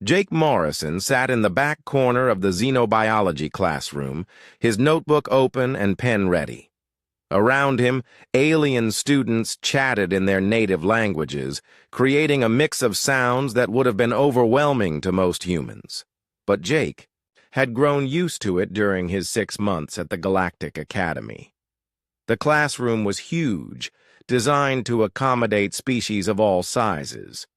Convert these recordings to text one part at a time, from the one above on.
Jake Morrison sat in the back corner of the xenobiology classroom, his notebook open and pen ready. Around him, alien students chatted in their native languages, creating a mix of sounds that would have been overwhelming to most humans. But Jake had grown used to it during his 6 months at the Galactic Academy. The classroom was huge, designed to accommodate species of all sizes.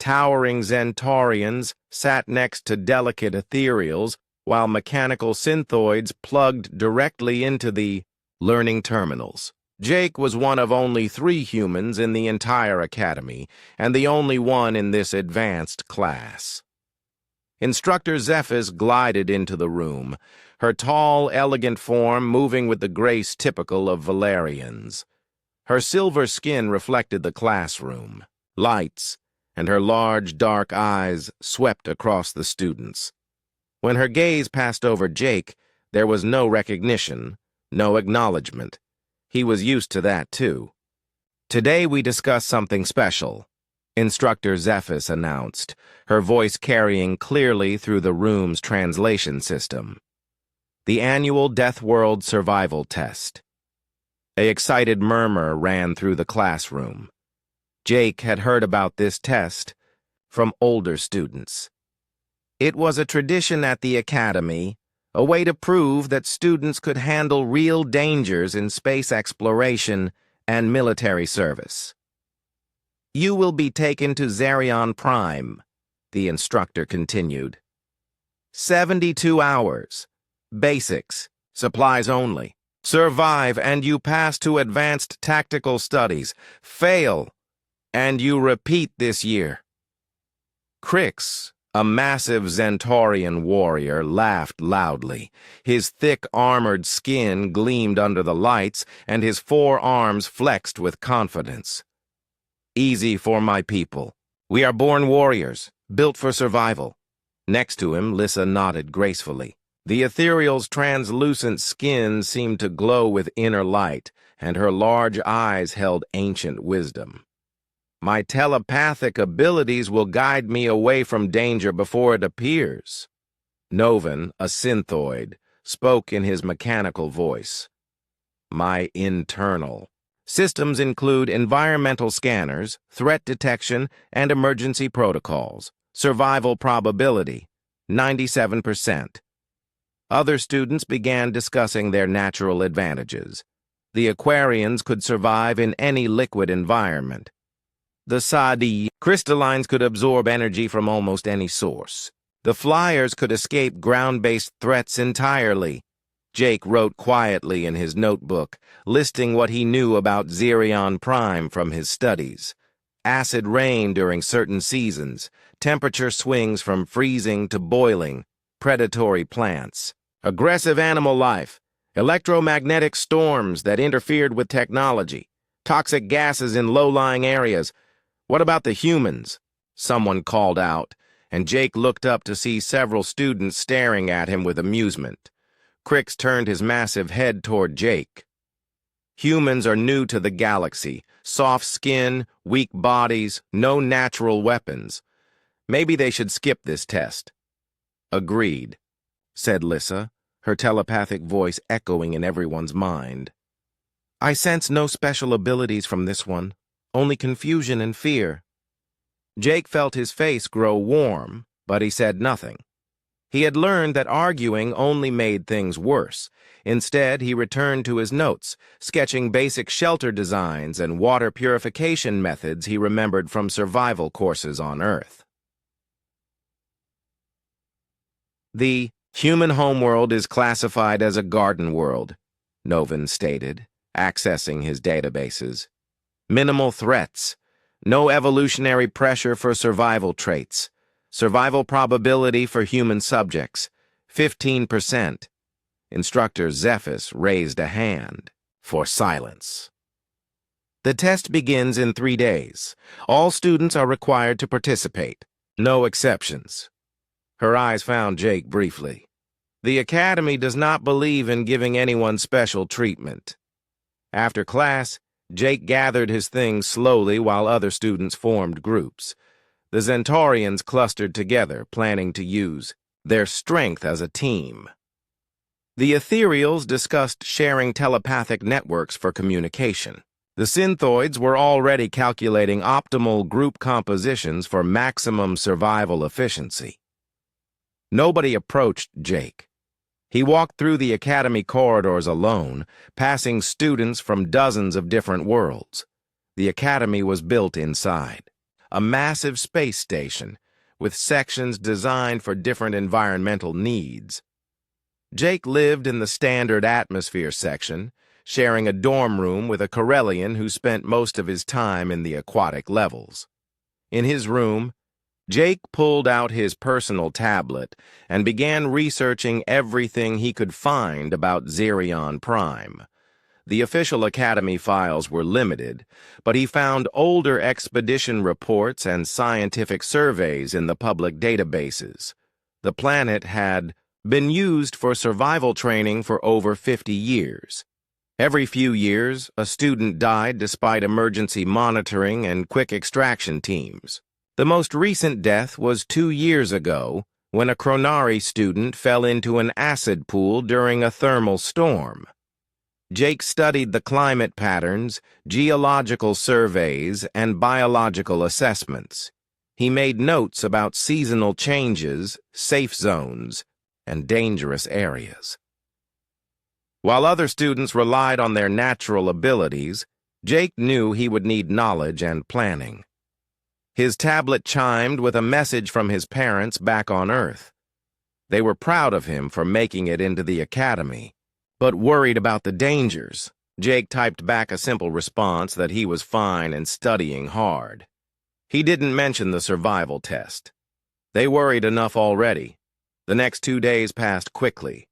Towering Zentaurians sat next to delicate ethereals, while mechanical synthoids plugged directly into the learning terminals. Jake was one of only 3 humans in the entire academy, and the only one in this advanced class. Instructor Zephys glided into the room, her tall, elegant form moving with the grace typical of Valerians. Her silver skin reflected the classroom, lights, and her large, dark eyes swept across the students. When her gaze passed over Jake, there was no recognition, no acknowledgement. He was used to that, too. "Today we discuss something special," Instructor Zephys announced, her voice carrying clearly through the room's translation system. "The annual Deathworld survival test." An excited murmur ran through the classroom. Jake had heard about this test from older students. It was a tradition at the academy, a way to prove that students could handle real dangers in space exploration and military service. "You will be taken to Zerion Prime," the instructor continued. 72 hours. Basics. Supplies only. Survive and you pass to advanced tactical studies. Fail and you repeat this year. Crix, a massive Zentaurian warrior, laughed loudly. His thick armored skin gleamed under the lights, and his 4 arms flexed with confidence. "Easy for my people. We are born warriors, built for survival." Next to him, Lissa nodded gracefully. The ethereal's translucent skin seemed to glow with inner light, and her large eyes held ancient wisdom. "My telepathic abilities will guide me away from danger before it appears." Novan, a synthoid, spoke in his mechanical voice. "My internal. Systems include environmental scanners, threat detection, and emergency protocols. Survival probability, 97%. Other students began discussing their natural advantages. The Aquarians could survive in any liquid environment. The Sadi crystallines could absorb energy from almost any source. The Flyers could escape ground-based threats entirely. Jake wrote quietly in his notebook, listing what he knew about Zerion Prime from his studies. Acid rain during certain seasons, temperature swings from freezing to boiling, predatory plants, aggressive animal life, electromagnetic storms that interfered with technology, toxic gases in low-lying areas. "What about the humans?" someone called out, and Jake looked up to see several students staring at him with amusement. Crix turned his massive head toward Jake. "Humans are new to the galaxy. Soft skin, weak bodies, no natural weapons. Maybe they should skip this test." "Agreed," said Lissa, her telepathic voice echoing in everyone's mind. "I sense no special abilities from this one, only confusion and fear." Jake felt his face grow warm, but he said nothing. He had learned that arguing only made things worse. Instead, he returned to his notes, sketching basic shelter designs and water purification methods he remembered from survival courses on Earth. "The human homeworld is classified as a garden world," Novan stated, accessing his databases. "Minimal threats, no evolutionary pressure for survival traits. Survival probability for human subjects, 15%. Instructor Zephys raised a hand for silence. "The test begins in 3 days. All students are required to participate. No exceptions." Her eyes found Jake briefly. "The Academy does not believe in giving anyone special treatment." After class, Jake gathered his things slowly while other students formed groups. The Centaurians clustered together, planning to use their strength as a team. The Ethereals discussed sharing telepathic networks for communication. The Synthoids were already calculating optimal group compositions for maximum survival efficiency. Nobody approached Jake. He walked through the academy corridors alone, passing students from dozens of different worlds. The academy was built inside a massive space station with sections designed for different environmental needs. Jake lived in the standard atmosphere section, sharing a dorm room with a Corellian who spent most of his time in the aquatic levels. In his room, Jake pulled out his personal tablet and began researching everything he could find about Xerion Prime. The official Academy files were limited, but he found older expedition reports and scientific surveys in the public databases. The planet had been used for survival training for over 50 years. Every few years, a student died despite emergency monitoring and quick extraction teams. The most recent death was 2 years ago, when a Chronari student fell into an acid pool during a thermal storm. Jake studied the climate patterns, geological surveys, and biological assessments. He made notes about seasonal changes, safe zones, and dangerous areas. While other students relied on their natural abilities, Jake knew he would need knowledge and planning. His tablet chimed with a message from his parents back on Earth. They were proud of him for making it into the academy, but worried about the dangers. Jake typed back a simple response that he was fine and studying hard. He didn't mention the survival test. They worried enough already. The next 2 days passed quickly.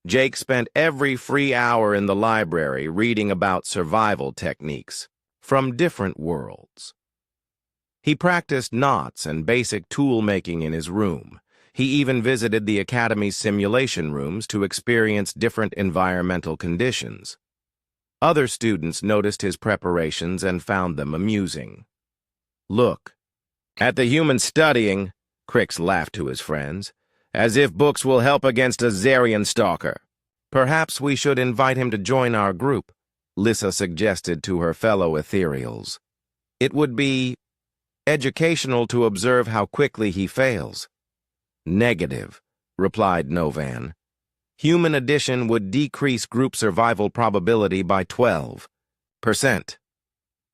Jake spent every free hour in the library reading about survival techniques from different worlds. He practiced knots and basic tool-making in his room. He even visited the Academy's simulation rooms to experience different environmental conditions. Other students noticed his preparations and found them amusing. "Look, at the human studying," Crix laughed to his friends, "as if books will help against a Xerion stalker." "Perhaps we should invite him to join our group," Lissa suggested to her fellow Ethereals. "It would be educational to observe how quickly he fails." "Negative," replied Novan. "Human addition would decrease group survival probability by 12%.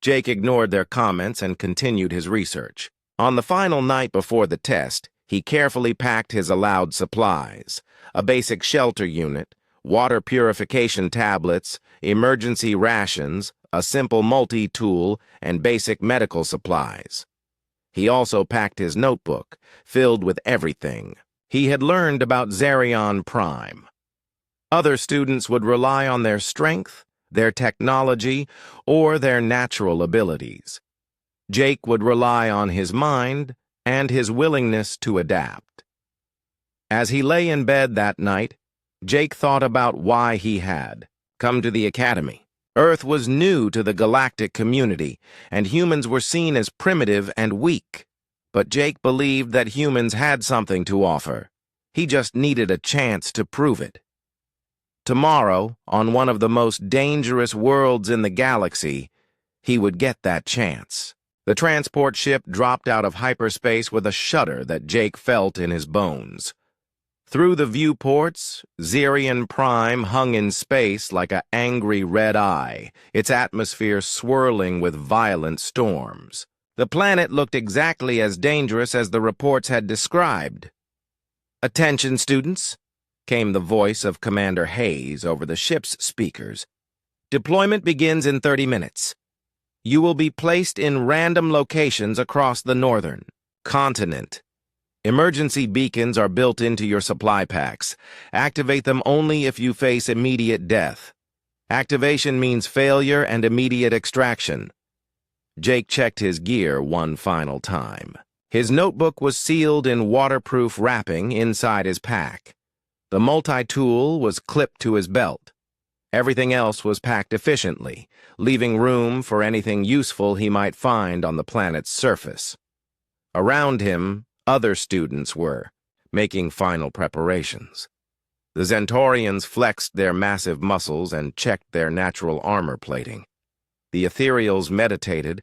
Jake ignored their comments and continued his research. On the final night before the test, he carefully packed his allowed supplies: a basic shelter unit, water purification tablets, emergency rations, a simple multi-tool, and basic medical supplies. He also packed his notebook, filled with everything he had learned about Xerion Prime. Other students would rely on their strength, their technology, or their natural abilities. Jake would rely on his mind and his willingness to adapt. As he lay in bed that night, Jake thought about why he had come to the Academy. Earth was new to the galactic community, and humans were seen as primitive and weak. But Jake believed that humans had something to offer. He just needed a chance to prove it. Tomorrow, on one of the most dangerous worlds in the galaxy, he would get that chance. The transport ship dropped out of hyperspace with a shudder that Jake felt in his bones. Through the viewports, Xerion Prime hung in space like an angry red eye, its atmosphere swirling with violent storms. The planet looked exactly as dangerous as the reports had described. "Attention, students," came the voice of Commander Hayes over the ship's speakers. "Deployment begins in 30 minutes. You will be placed in random locations across the northern continent. Emergency beacons are built into your supply packs. Activate them only if you face immediate death. Activation means failure and immediate extraction." Jake checked his gear one final time. His notebook was sealed in waterproof wrapping inside his pack. The multi-tool was clipped to his belt. Everything else was packed efficiently, leaving room for anything useful he might find on the planet's surface. Around him, other students were, making final preparations. The Zentorians flexed their massive muscles and checked their natural armor plating. The ethereals meditated,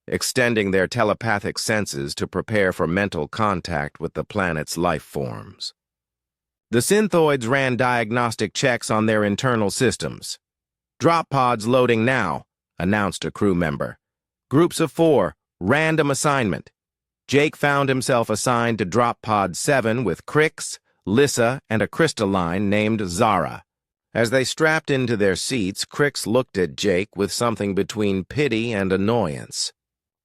extending their telepathic senses to prepare for mental contact with the planet's life forms. The synthoids ran diagnostic checks on their internal systems. "Drop pods loading now," announced a crew member. "Groups of 4, random assignment." Jake found himself assigned to Drop Pod 7 with Crix, Lissa, and a crystalline named Zara. As they strapped into their seats, Crix looked at Jake with something between pity and annoyance.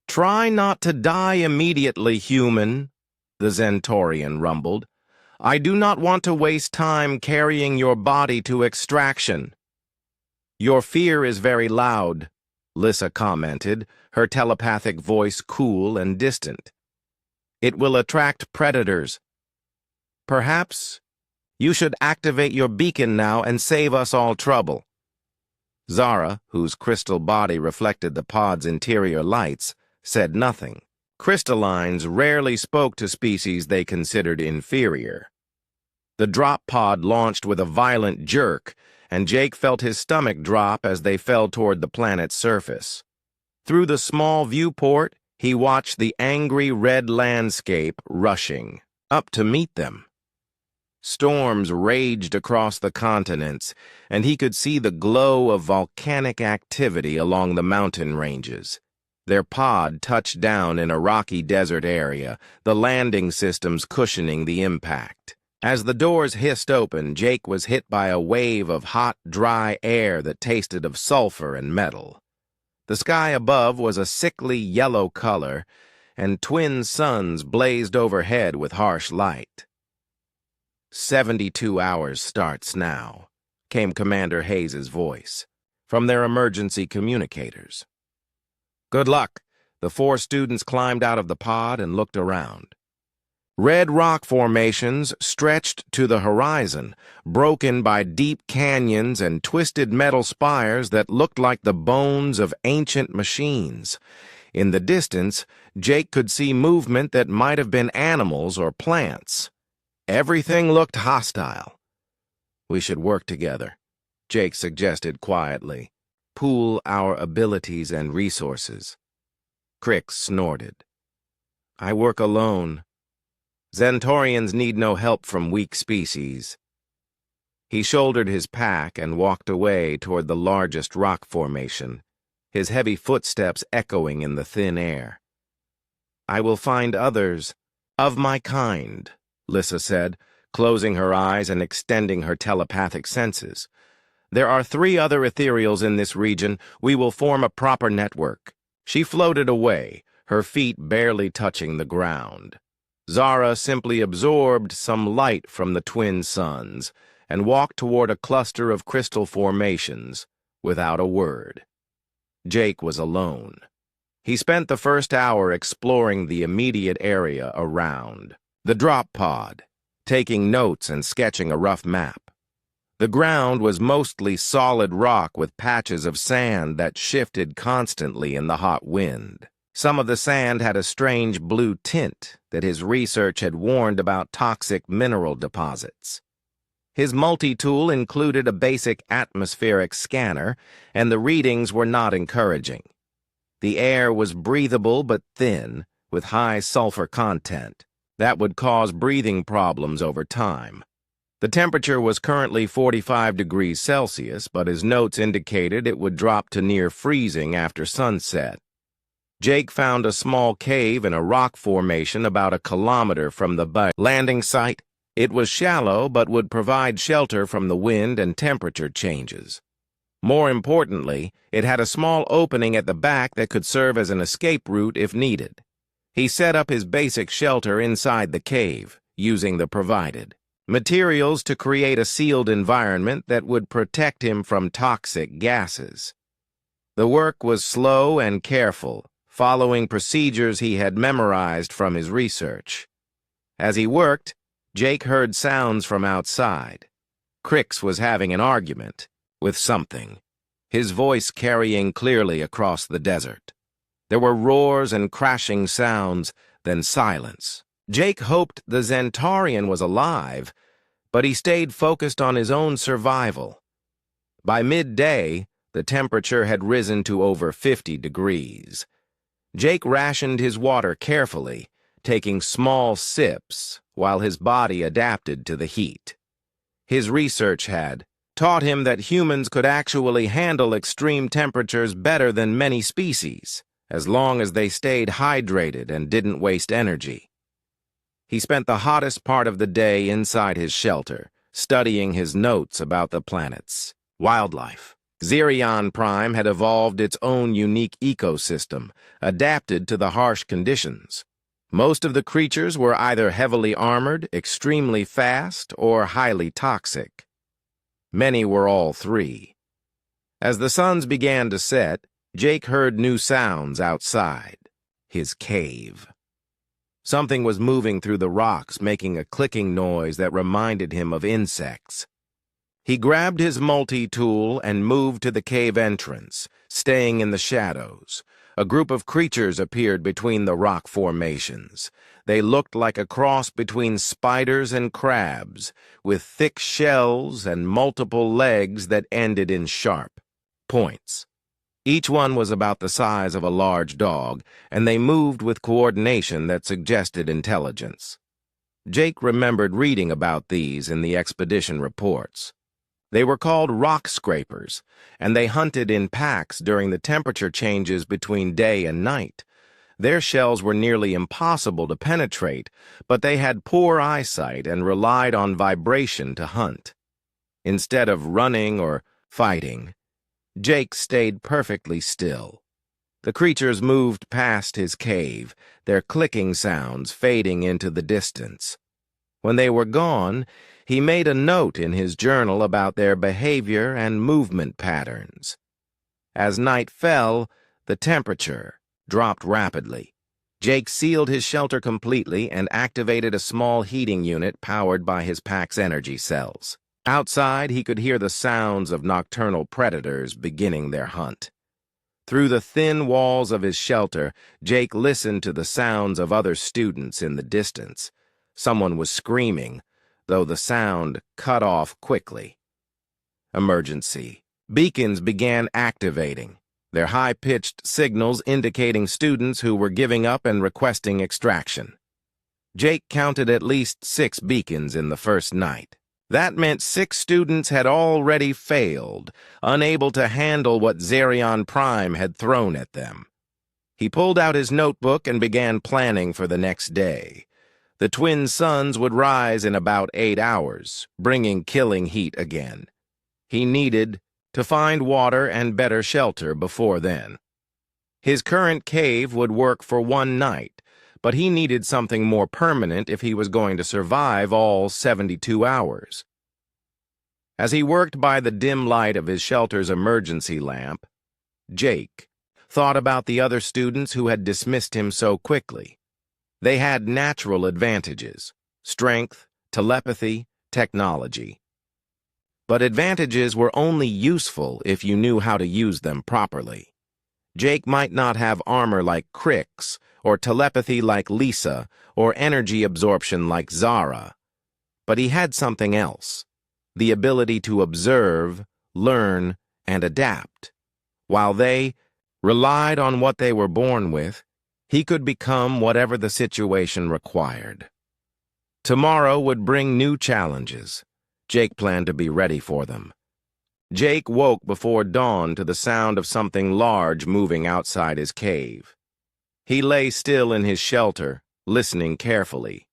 "Try not to die immediately, human," the Zentorian rumbled. "I do not want to waste time carrying your body to extraction." "Your fear is very loud," Lissa commented, her telepathic voice cool and distant. "It will attract predators. Perhaps you should activate your beacon now and save us all trouble." Zara, whose crystal body reflected the pod's interior lights, said nothing. Crystallines rarely spoke to species they considered inferior. The drop pod launched with a violent jerk, and Jake felt his stomach drop as they fell toward the planet's surface. Through the small viewport, he watched the angry red landscape rushing up to meet them. Storms raged across the continents, and he could see the glow of volcanic activity along the mountain ranges. Their pod touched down in a rocky desert area, the landing systems cushioning the impact. As the doors hissed open, Jake was hit by a wave of hot, dry air that tasted of sulfur and metal. The sky above was a sickly yellow color, and twin suns blazed overhead with harsh light. 72 hours starts now, came Commander Hayes's voice, from their emergency communicators. "Good luck." The 4 students climbed out of the pod and looked around. Red rock formations stretched to the horizon, broken by deep canyons and twisted metal spires that looked like the bones of ancient machines. In the distance, Jake could see movement that might have been animals or plants. Everything looked hostile. "We should work together," Jake suggested quietly. "Pool our abilities and resources." Crix snorted. "I work alone. Zentorians need no help from weak species." He shouldered his pack and walked away toward the largest rock formation, his heavy footsteps echoing in the thin air. "I will find others of my kind," Lissa said, closing her eyes and extending her telepathic senses. "There are 3 other ethereals in this region. We will form a proper network." She floated away, her feet barely touching the ground. Zara simply absorbed some light from the twin suns and walked toward a cluster of crystal formations without a word. Jake was alone. He spent the first hour exploring the immediate area around the drop pod, taking notes and sketching a rough map. The ground was mostly solid rock with patches of sand that shifted constantly in the hot wind. Some of the sand had a strange blue tint that his research had warned about toxic mineral deposits. His multi-tool included a basic atmospheric scanner, and the readings were not encouraging. The air was breathable but thin, with high sulfur content. That would cause breathing problems over time. The temperature was currently 45 degrees Celsius, but his notes indicated it would drop to near freezing after sunset. Jake found a small cave in a rock formation about a kilometer from the landing site. It was shallow, but would provide shelter from the wind and temperature changes. More importantly, it had a small opening at the back that could serve as an escape route if needed. He set up his basic shelter inside the cave, using the provided materials to create a sealed environment that would protect him from toxic gases. The work was slow and careful, following procedures he had memorized from his research. As he worked, Jake heard sounds from outside. Crix was having an argument with something, his voice carrying clearly across the desert. There were roars and crashing sounds, then silence. Jake hoped the Zentarian was alive, but he stayed focused on his own survival. By midday, the temperature had risen to over 50 degrees. Jake rationed his water carefully, taking small sips while his body adapted to the heat. His research had taught him that humans could actually handle extreme temperatures better than many species, as long as they stayed hydrated and didn't waste energy. He spent the hottest part of the day inside his shelter, studying his notes about the planet's wildlife. Xerion Prime had evolved its own unique ecosystem, adapted to the harsh conditions. Most of the creatures were either heavily armored, extremely fast, or highly toxic. Many were all three. As the suns began to set, Jake heard new sounds outside. His cave. Something was moving through the rocks, making a clicking noise that reminded him of insects. He grabbed his multi-tool and moved to the cave entrance, staying in the shadows. A group of creatures appeared between the rock formations. They looked like a cross between spiders and crabs, with thick shells and multiple legs that ended in sharp points. Each one was about the size of a large dog, and they moved with coordination that suggested intelligence. Jake remembered reading about these in the expedition reports. They were called rock scrapers, and they hunted in packs during the temperature changes between day and night. Their shells were nearly impossible to penetrate, but they had poor eyesight and relied on vibration to hunt. Instead of running or fighting, Jake stayed perfectly still. The creatures moved past his cave, their clicking sounds fading into the distance. When they were gone, he made a note in his journal about their behavior and movement patterns. As night fell, the temperature dropped rapidly. Jake sealed his shelter completely and activated a small heating unit powered by his pack's energy cells. Outside, he could hear the sounds of nocturnal predators beginning their hunt. Through the thin walls of his shelter, Jake listened to the sounds of other students in the distance. Someone was screaming, though the sound cut off quickly. Emergency. Beacons began activating, their high-pitched signals indicating students who were giving up and requesting extraction. Jake counted at least 6 beacons in the first night. That meant 6 students had already failed, unable to handle what Xerion Prime had thrown at them. He pulled out his notebook and began planning for the next day. The twin suns would rise in about 8 hours, bringing killing heat again. He needed to find water and better shelter before then. His current cave would work for 1 night, but he needed something more permanent if he was going to survive all 72 hours. As he worked by the dim light of his shelter's emergency lamp, Jake thought about the other students who had dismissed him so quickly. They had natural advantages: strength, telepathy, technology. But advantages were only useful if you knew how to use them properly. Jake might not have armor like Crix, or telepathy like Lisa, or energy absorption like Zara. But he had something else: the ability to observe, learn, and adapt. While they relied on what they were born with, he could become whatever the situation required. Tomorrow would bring new challenges. Jake planned to be ready for them. Jake woke before dawn to the sound of something large moving outside his cave. He lay still in his shelter, listening carefully.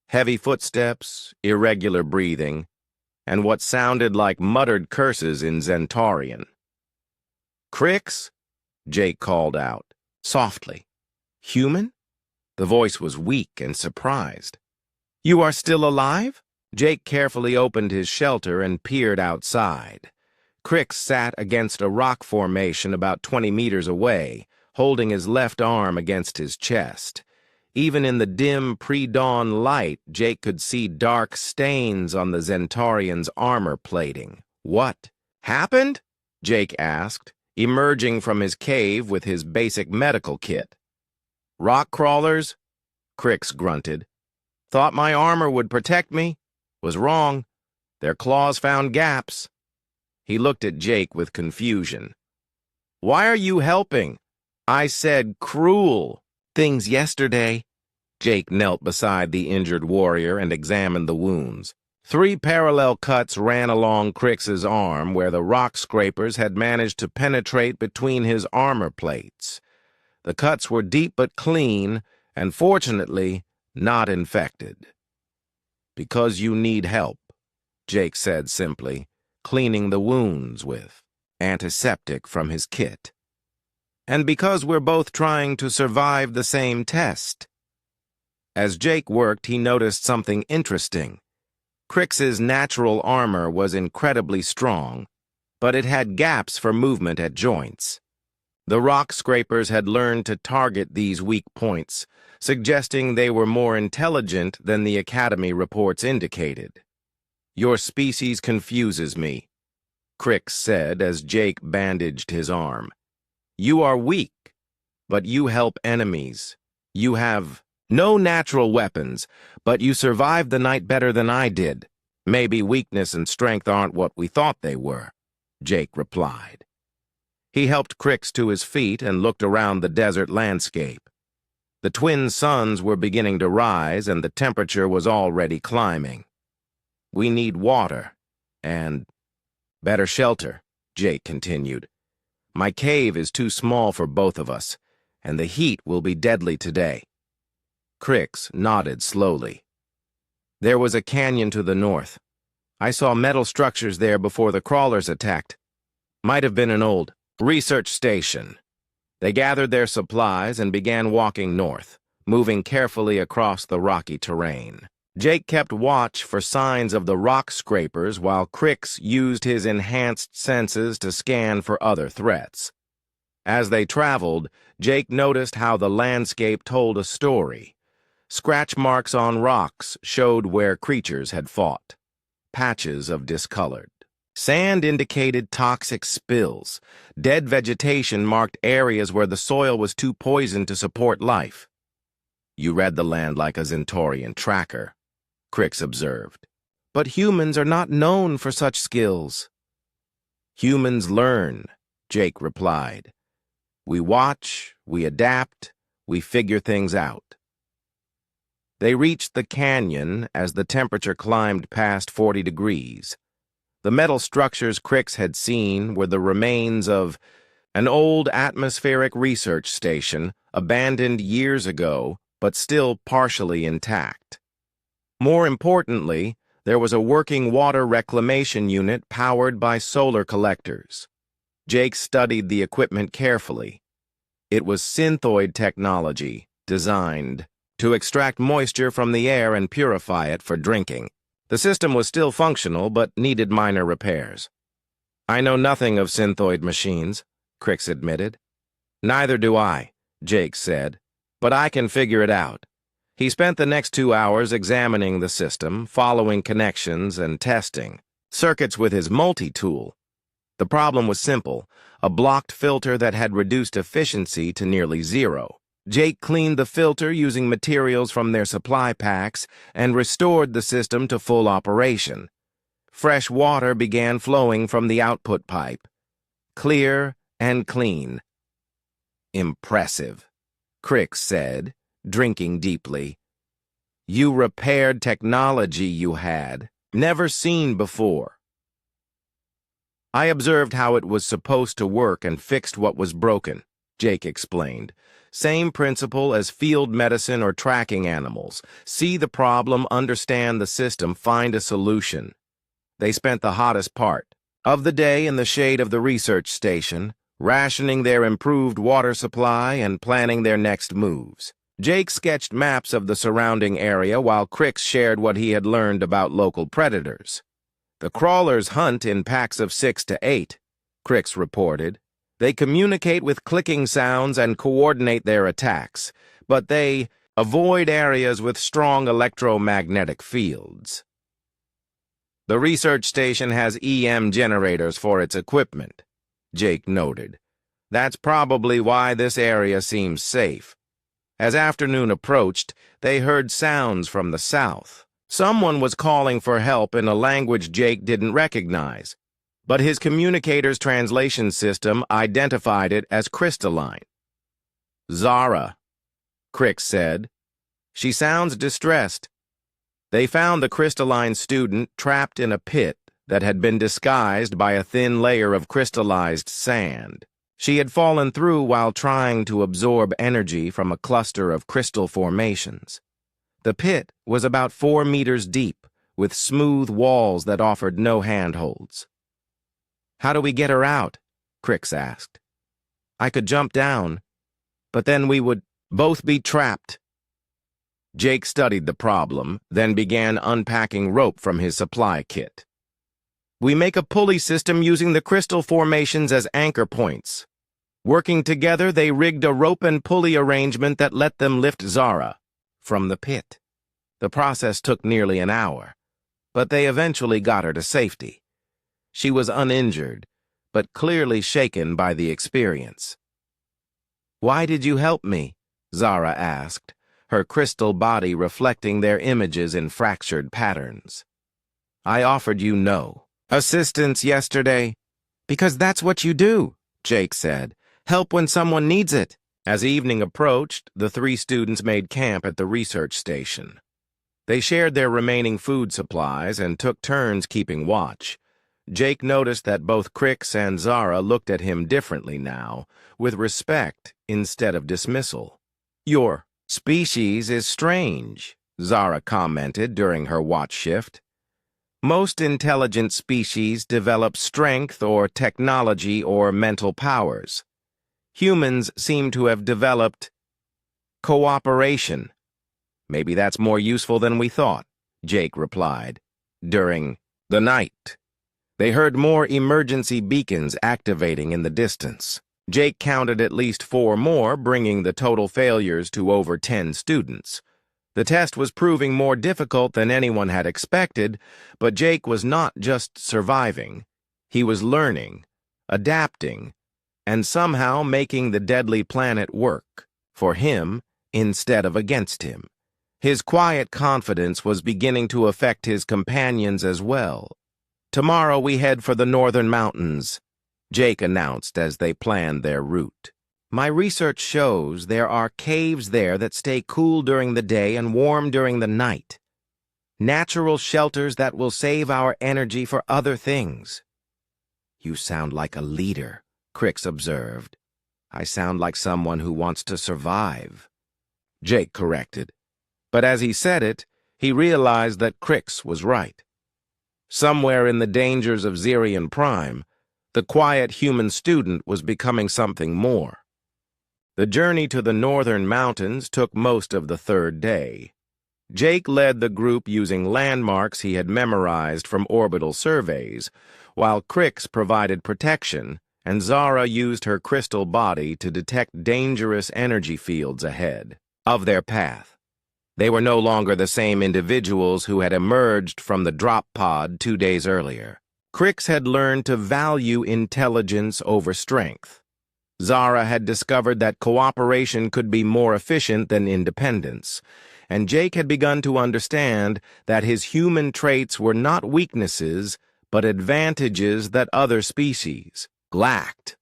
Heavy footsteps, irregular breathing, and what sounded like muttered curses in Zentarian. "Crix?" Jake called out, softly. "Human?" The voice was weak and surprised. "You are still alive?" Jake carefully opened his shelter and peered outside. Crix sat against a rock formation about 20 meters away, holding his left arm against his chest. Even in the dim pre-dawn light, Jake could see dark stains on the Zentarian's armor plating. "What happened?" Jake asked, emerging from his cave with his basic medical kit. "Rock crawlers?" Crix grunted. Thought my armor would protect me. Was wrong. Their claws found gaps. He looked at Jake with confusion. Why are you helping? I said cruel things yesterday. Jake knelt beside the injured warrior and examined the wounds. 3 parallel cuts ran along Crix's arm where the rock scrapers had managed to penetrate between his armor plates. The cuts were deep but clean, and fortunately, not infected. Because you need help, Jake said simply, cleaning the wounds with antiseptic from his kit. And because we're both trying to survive the same test. As Jake worked, he noticed something interesting. Crix's natural armor was incredibly strong, but it had gaps for movement at joints. The rock scrapers had learned to target these weak points, suggesting they were more intelligent than the Academy reports indicated. Your species confuses me, Crix said as Jake bandaged his arm. You are weak, but you help enemies. You have no natural weapons, but you survived the night better than I did. Maybe weakness and strength aren't what we thought they were, Jake replied. He helped Crix to his feet and looked around the desert landscape. The twin suns were beginning to rise and the temperature was already climbing. We need water and better shelter, Jake continued. My cave is too small for both of us, and the heat will be deadly today. Crix nodded slowly. There was a canyon to the north. I saw metal structures there before the crawlers attacked. Might have been an old research station. They gathered their supplies and began walking north, moving carefully across the rocky terrain. Jake kept watch for signs of the rock scrapers while Crix used his enhanced senses to scan for other threats. As they traveled, Jake noticed how the landscape told a story. Scratch marks on rocks showed where creatures had fought. Patches of discolored sand indicated toxic spills. Dead vegetation marked areas where the soil was too poisoned to support life. You read the land like a Zentorian tracker, Crix observed. But humans are not known for such skills. Humans learn, Jake replied. We watch, we adapt, we figure things out. They reached the canyon as the temperature climbed past 40 degrees. The metal structures Crix had seen were the remains of an old atmospheric research station abandoned years ago, but still partially intact. More importantly, there was a working water reclamation unit powered by solar collectors. Jake studied the equipment carefully. It was synthoid technology, designed to extract moisture from the air and purify it for drinking. The system was still functional, but needed minor repairs. I know nothing of synthoid machines, Crix admitted. Neither do I, Jake said, but I can figure it out. He spent the next 2 hours examining the system, following connections and testing circuits with his multi-tool. The problem was simple, a blocked filter that had reduced efficiency to nearly zero. Jake cleaned the filter using materials from their supply packs and restored the system to full operation. Fresh water began flowing from the output pipe. Clear and clean. Impressive, Crix said, drinking deeply. You repaired technology you had never seen before. I observed how it was supposed to work and fixed what was broken, Jake explained. Same principle as field medicine or tracking animals. See the problem, understand the system, find a solution. They spent the hottest part of the day in the shade of the research station, rationing their improved water supply and planning their next moves. Jake sketched maps of the surrounding area while Crix shared what he had learned about local predators. The crawlers hunt in packs of 6 to 8, Crix reported. They communicate with clicking sounds and coordinate their attacks, but they avoid areas with strong electromagnetic fields. The research station has EM generators for its equipment, Jake noted. That's probably why this area seems safe. As afternoon approached, they heard sounds from the south. Someone was calling for help in a language Jake didn't recognize, but his communicator's translation system identified it as crystalline. "Zara," Crick said. "She sounds distressed." They found the crystalline student trapped in a pit that had been disguised by a thin layer of crystallized sand. She had fallen through while trying to absorb energy from a cluster of crystal formations. The pit was about 4 meters deep, with smooth walls that offered no handholds. "How do we get her out?" Crix asked. "I could jump down, but then we would both be trapped." Jake studied the problem, then began unpacking rope from his supply kit. "We make a pulley system using the crystal formations as anchor points. Working together, they rigged a rope and pulley arrangement that let them lift Zara from the pit. The process took nearly an hour, but they eventually got her to safety. She was uninjured, but clearly shaken by the experience." "Why did you help me?" Zara asked, her crystal body reflecting their images in fractured patterns. "I offered you no assistance yesterday." "Because that's what you do," Jake said. "Help when someone needs it." As evening approached, the 3 students made camp at the research station. They shared their remaining food supplies and took turns keeping watch. Jake noticed that both Crix and Zara looked at him differently now, with respect instead of dismissal. "Your species is strange," Zara commented during her watch shift. "Most intelligent species develop strength or technology or mental powers. Humans seem to have developed cooperation. Maybe that's more useful than we thought," Jake replied. During the night, they heard more emergency beacons activating in the distance. Jake counted at least 4 more, bringing the total failures to over 10 students. The test was proving more difficult than anyone had expected, but Jake was not just surviving. He was learning, adapting, and somehow making the deadly planet work for him instead of against him. His quiet confidence was beginning to affect his companions as well. "Tomorrow we head for the northern mountains," Jake announced as they planned their route. "My research shows there are caves there that stay cool during the day and warm during the night. Natural shelters that will save our energy for other things." "You sound like a leader," Crix observed. "I sound like someone who wants to survive," Jake corrected. But as he said it, he realized that Crix was right. Somewhere in the dangers of Zerion Prime, the quiet human student was becoming something more. The journey to the northern mountains took most of the 3rd day. Jake led the group using landmarks he had memorized from orbital surveys, while Crix provided protection and Zara used her crystal body to detect dangerous energy fields ahead of their path. They were no longer the same individuals who had emerged from the drop pod 2 days earlier. Crix had learned to value intelligence over strength. Zara had discovered that cooperation could be more efficient than independence, and Jake had begun to understand that his human traits were not weaknesses, but advantages that other species lacked.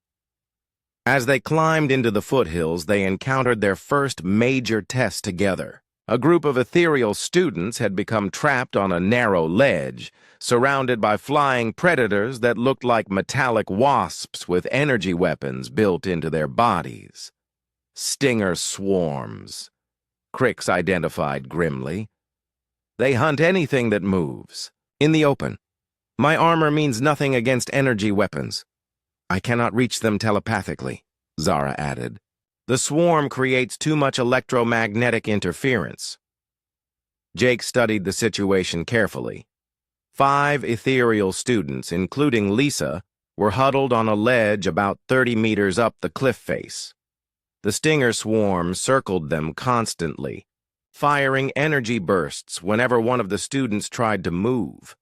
As they climbed into the foothills, they encountered their first major test together. A group of ethereal students had become trapped on a narrow ledge, surrounded by flying predators that looked like metallic wasps with energy weapons built into their bodies. "Stinger swarms," Crix identified grimly. "They hunt anything that moves. In the open. My armor means nothing against energy weapons. I cannot reach them telepathically," Zara added. "The swarm creates too much electromagnetic interference." Jake studied the situation carefully. 5 ethereal students, including Lisa, were huddled on a ledge about 30 meters up the cliff face. The stinger swarm circled them constantly, firing energy bursts whenever one of the students tried to move.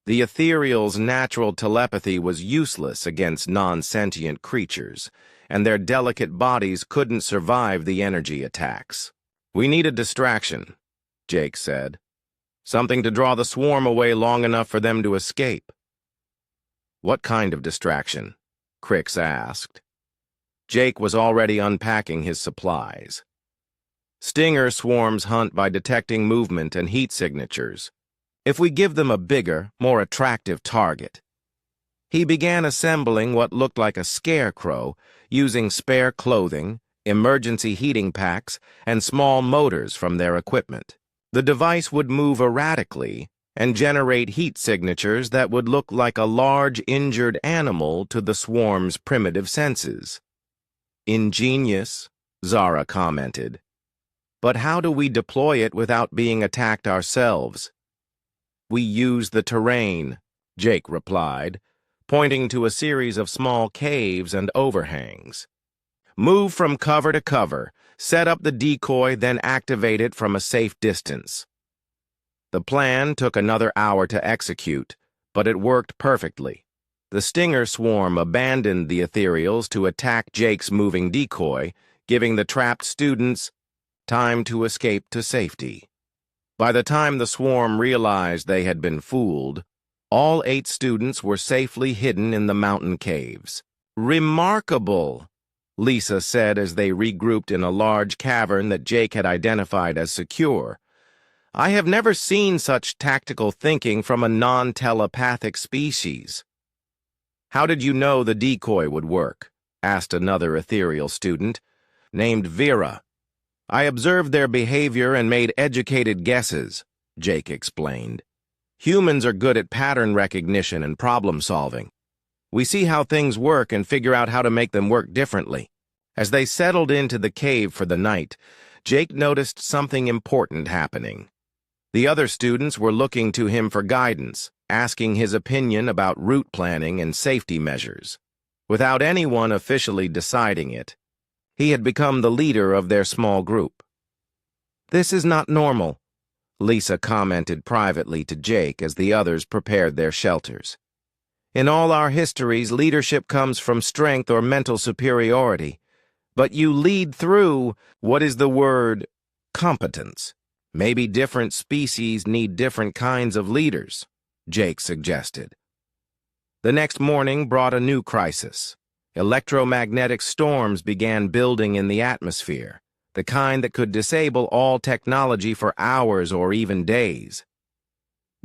The ethereal's natural telepathy was useless against non-sentient creatures, and their delicate bodies couldn't survive the energy attacks. "We need a distraction," Jake said. "Something to draw the swarm away long enough for them to escape." "What kind of distraction?" Crix asked. Jake was already unpacking his supplies. "Stinger swarms hunt by detecting movement and heat signatures. If we give them a bigger, more attractive target." He began assembling what looked like a scarecrow using spare clothing, emergency heating packs, and small motors from their equipment. The device would move erratically and generate heat signatures that would look like a large injured animal to the swarm's primitive senses. "Ingenious," Zara commented. "But how do we deploy it without being attacked ourselves?" "We use the terrain," Jake replied, pointing to a series of small caves and overhangs. "Move from cover to cover, set up the decoy, then activate it from a safe distance." The plan took another hour to execute, but it worked perfectly. The Stinger swarm abandoned the ethereals to attack Jake's moving decoy, giving the trapped students time to escape to safety. By the time the swarm realized they had been fooled, all 8 students were safely hidden in the mountain caves. "Remarkable," Lisa said as they regrouped in a large cavern that Jake had identified as secure. "I have never seen such tactical thinking from a non-telepathic species." "How did you know the decoy would work?" asked another ethereal student, named Vera. "I observed their behavior and made educated guesses," Jake explained. "Humans are good at pattern recognition and problem solving. We see how things work and figure out how to make them work differently." As they settled into the cave for the night, Jake noticed something important happening. The other students were looking to him for guidance, asking his opinion about route planning and safety measures. Without anyone officially deciding it, he had become the leader of their small group. "This is not normal," Lisa commented privately to Jake as the others prepared their shelters. "In all our histories, leadership comes from strength or mental superiority. But you lead through, what is the word, competence. Maybe different species need different kinds of leaders," Jake suggested. The next morning brought a new crisis. Electromagnetic storms began building in the atmosphere, the kind that could disable all technology for hours or even days.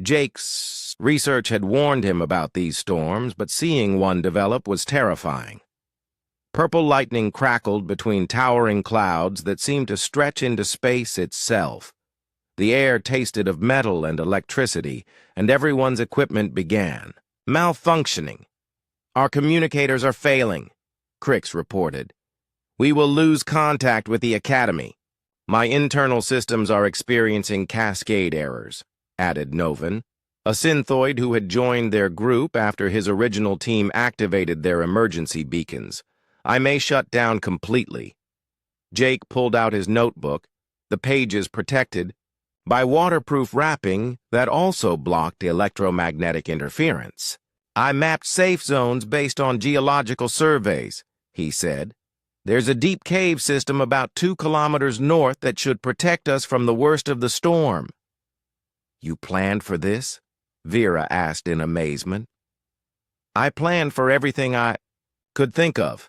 Jake's research had warned him about these storms, but seeing one develop was terrifying. Purple lightning crackled between towering clouds that seemed to stretch into space itself. The air tasted of metal and electricity, and everyone's equipment began malfunctioning. "Our communicators are failing," Crix reported. "We will lose contact with the Academy. My internal systems are experiencing cascade errors," added Novan, a synthoid who had joined their group after his original team activated their emergency beacons. "I may shut down completely." Jake pulled out his notebook, the pages protected by waterproof wrapping that also blocked electromagnetic interference. "I mapped safe zones based on geological surveys," he said. "There's a deep cave system about 2 kilometers north that should protect us from the worst of the storm." "You planned for this?" Vera asked in amazement. "I planned for everything I could think of,"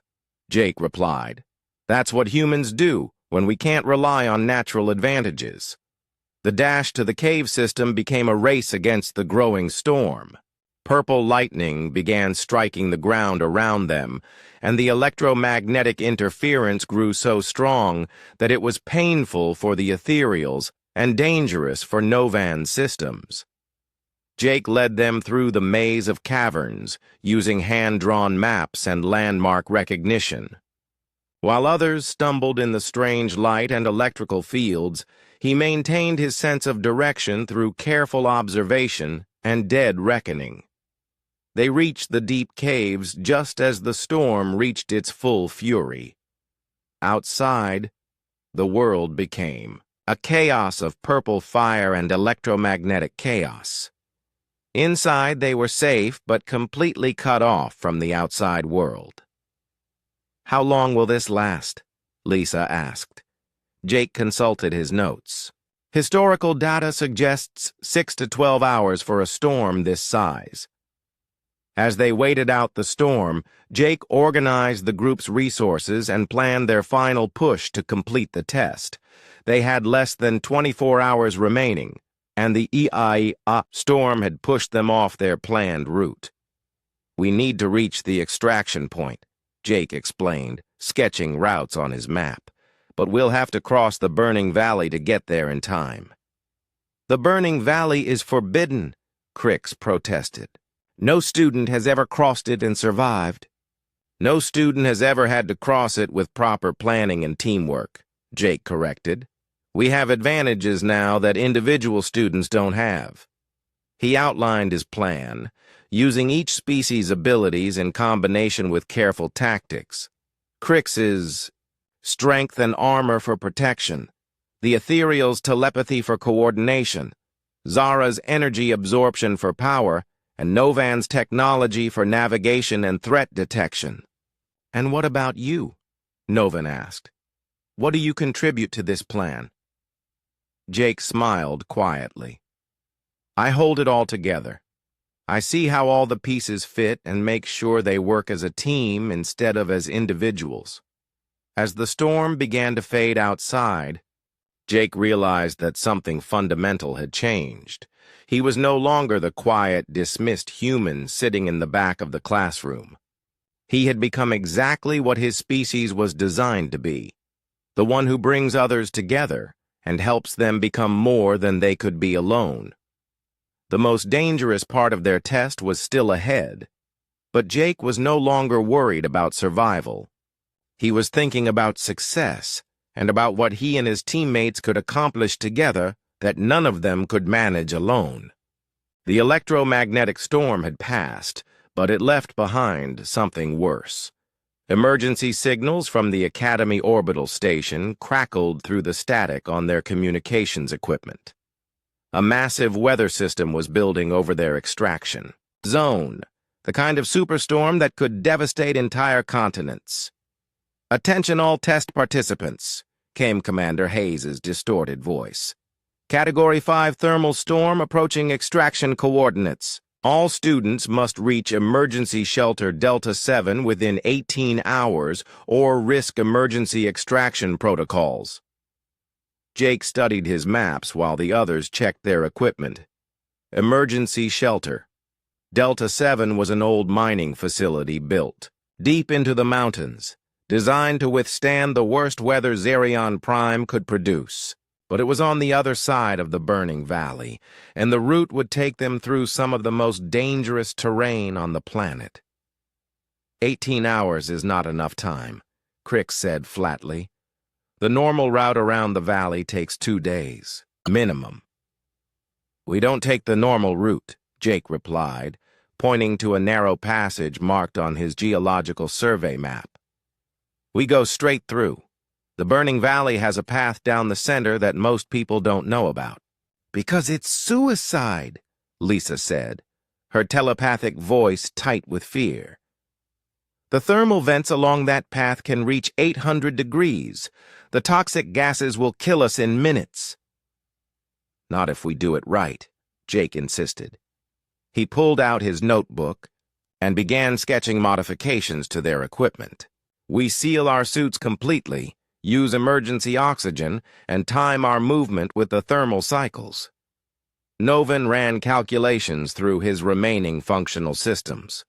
Jake replied. "That's what humans do when we can't rely on natural advantages." The dash to the cave system became a race against the growing storm. Purple lightning began striking the ground around them, and the electromagnetic interference grew so strong that it was painful for the ethereals and dangerous for Novan's systems. Jake led them through the maze of caverns, using hand-drawn maps and landmark recognition. While others stumbled in the strange light and electrical fields, he maintained his sense of direction through careful observation and dead reckoning. They reached the deep caves just as the storm reached its full fury. Outside, the world became a chaos of purple fire and electromagnetic chaos. Inside, they were safe but completely cut off from the outside world. "How long will this last?" Lisa asked. Jake consulted his notes. Historical data suggests 6 to 12 hours for a storm this size. As they waited out the storm, Jake organized the group's resources and planned their final push to complete the test. They had less than 24 hours remaining, and the EIA storm had pushed them off their planned route. "We need to reach the extraction point," Jake explained, sketching routes on his map. "But we'll have to cross the Burning Valley to get there in time." "The Burning Valley is forbidden," Crix protested. "No student has ever crossed it and survived." "No student has ever had to cross it with proper planning and teamwork," Jake corrected. "We have advantages now that individual students don't have." He outlined his plan, using each species' abilities in combination with careful tactics. Crix's strength and armor for protection, the ethereal's telepathy for coordination, Zara's energy absorption for power, and Novan's technology for navigation and threat detection. "And what about you?" Novan asked. "What do you contribute to this plan?" Jake smiled quietly. "I hold it all together. I see how all the pieces fit and make sure they work as a team instead of as individuals." As the storm began to fade outside, Jake realized that something fundamental had changed. He was no longer the quiet, dismissed human sitting in the back of the classroom. He had become exactly what his species was designed to be, the one who brings others together and helps them become more than they could be alone. The most dangerous part of their test was still ahead, but Jake was no longer worried about survival. He was thinking about success and about what he and his teammates could accomplish together that none of them could manage alone. The electromagnetic storm had passed, but it left behind something worse. Emergency signals from the Academy Orbital Station crackled through the static on their communications equipment. A massive weather system was building over their extraction zone, the kind of superstorm that could devastate entire continents. "Attention all test participants," came Commander Hayes' distorted voice. "Category 5 thermal storm approaching extraction coordinates. All students must reach emergency shelter Delta 7 within 18 hours or risk emergency extraction protocols." Jake studied his maps while the others checked their equipment. Emergency shelter. Delta 7 was an old mining facility built deep into the mountains, designed to withstand the worst weather Xerion Prime could produce. But it was on the other side of the Burning Valley, and the route would take them through some of the most dangerous terrain on the planet. 18 hours is not enough time, Crix said flatly. The normal route around the valley takes 2 days, minimum. "We don't take the normal route," Jake replied, pointing to a narrow passage marked on his geological survey map. "We go straight through. The Burning Valley has a path down the center that most people don't know about." "Because it's suicide," Lisa said, her telepathic voice tight with fear. "The thermal vents along that path can reach 800 degrees. The toxic gases will kill us in minutes." "Not if we do it right," Jake insisted. He pulled out his notebook and began sketching modifications to their equipment. "We seal our suits completely, use emergency oxygen, and time our movement with the thermal cycles." Novan ran calculations through his remaining functional systems.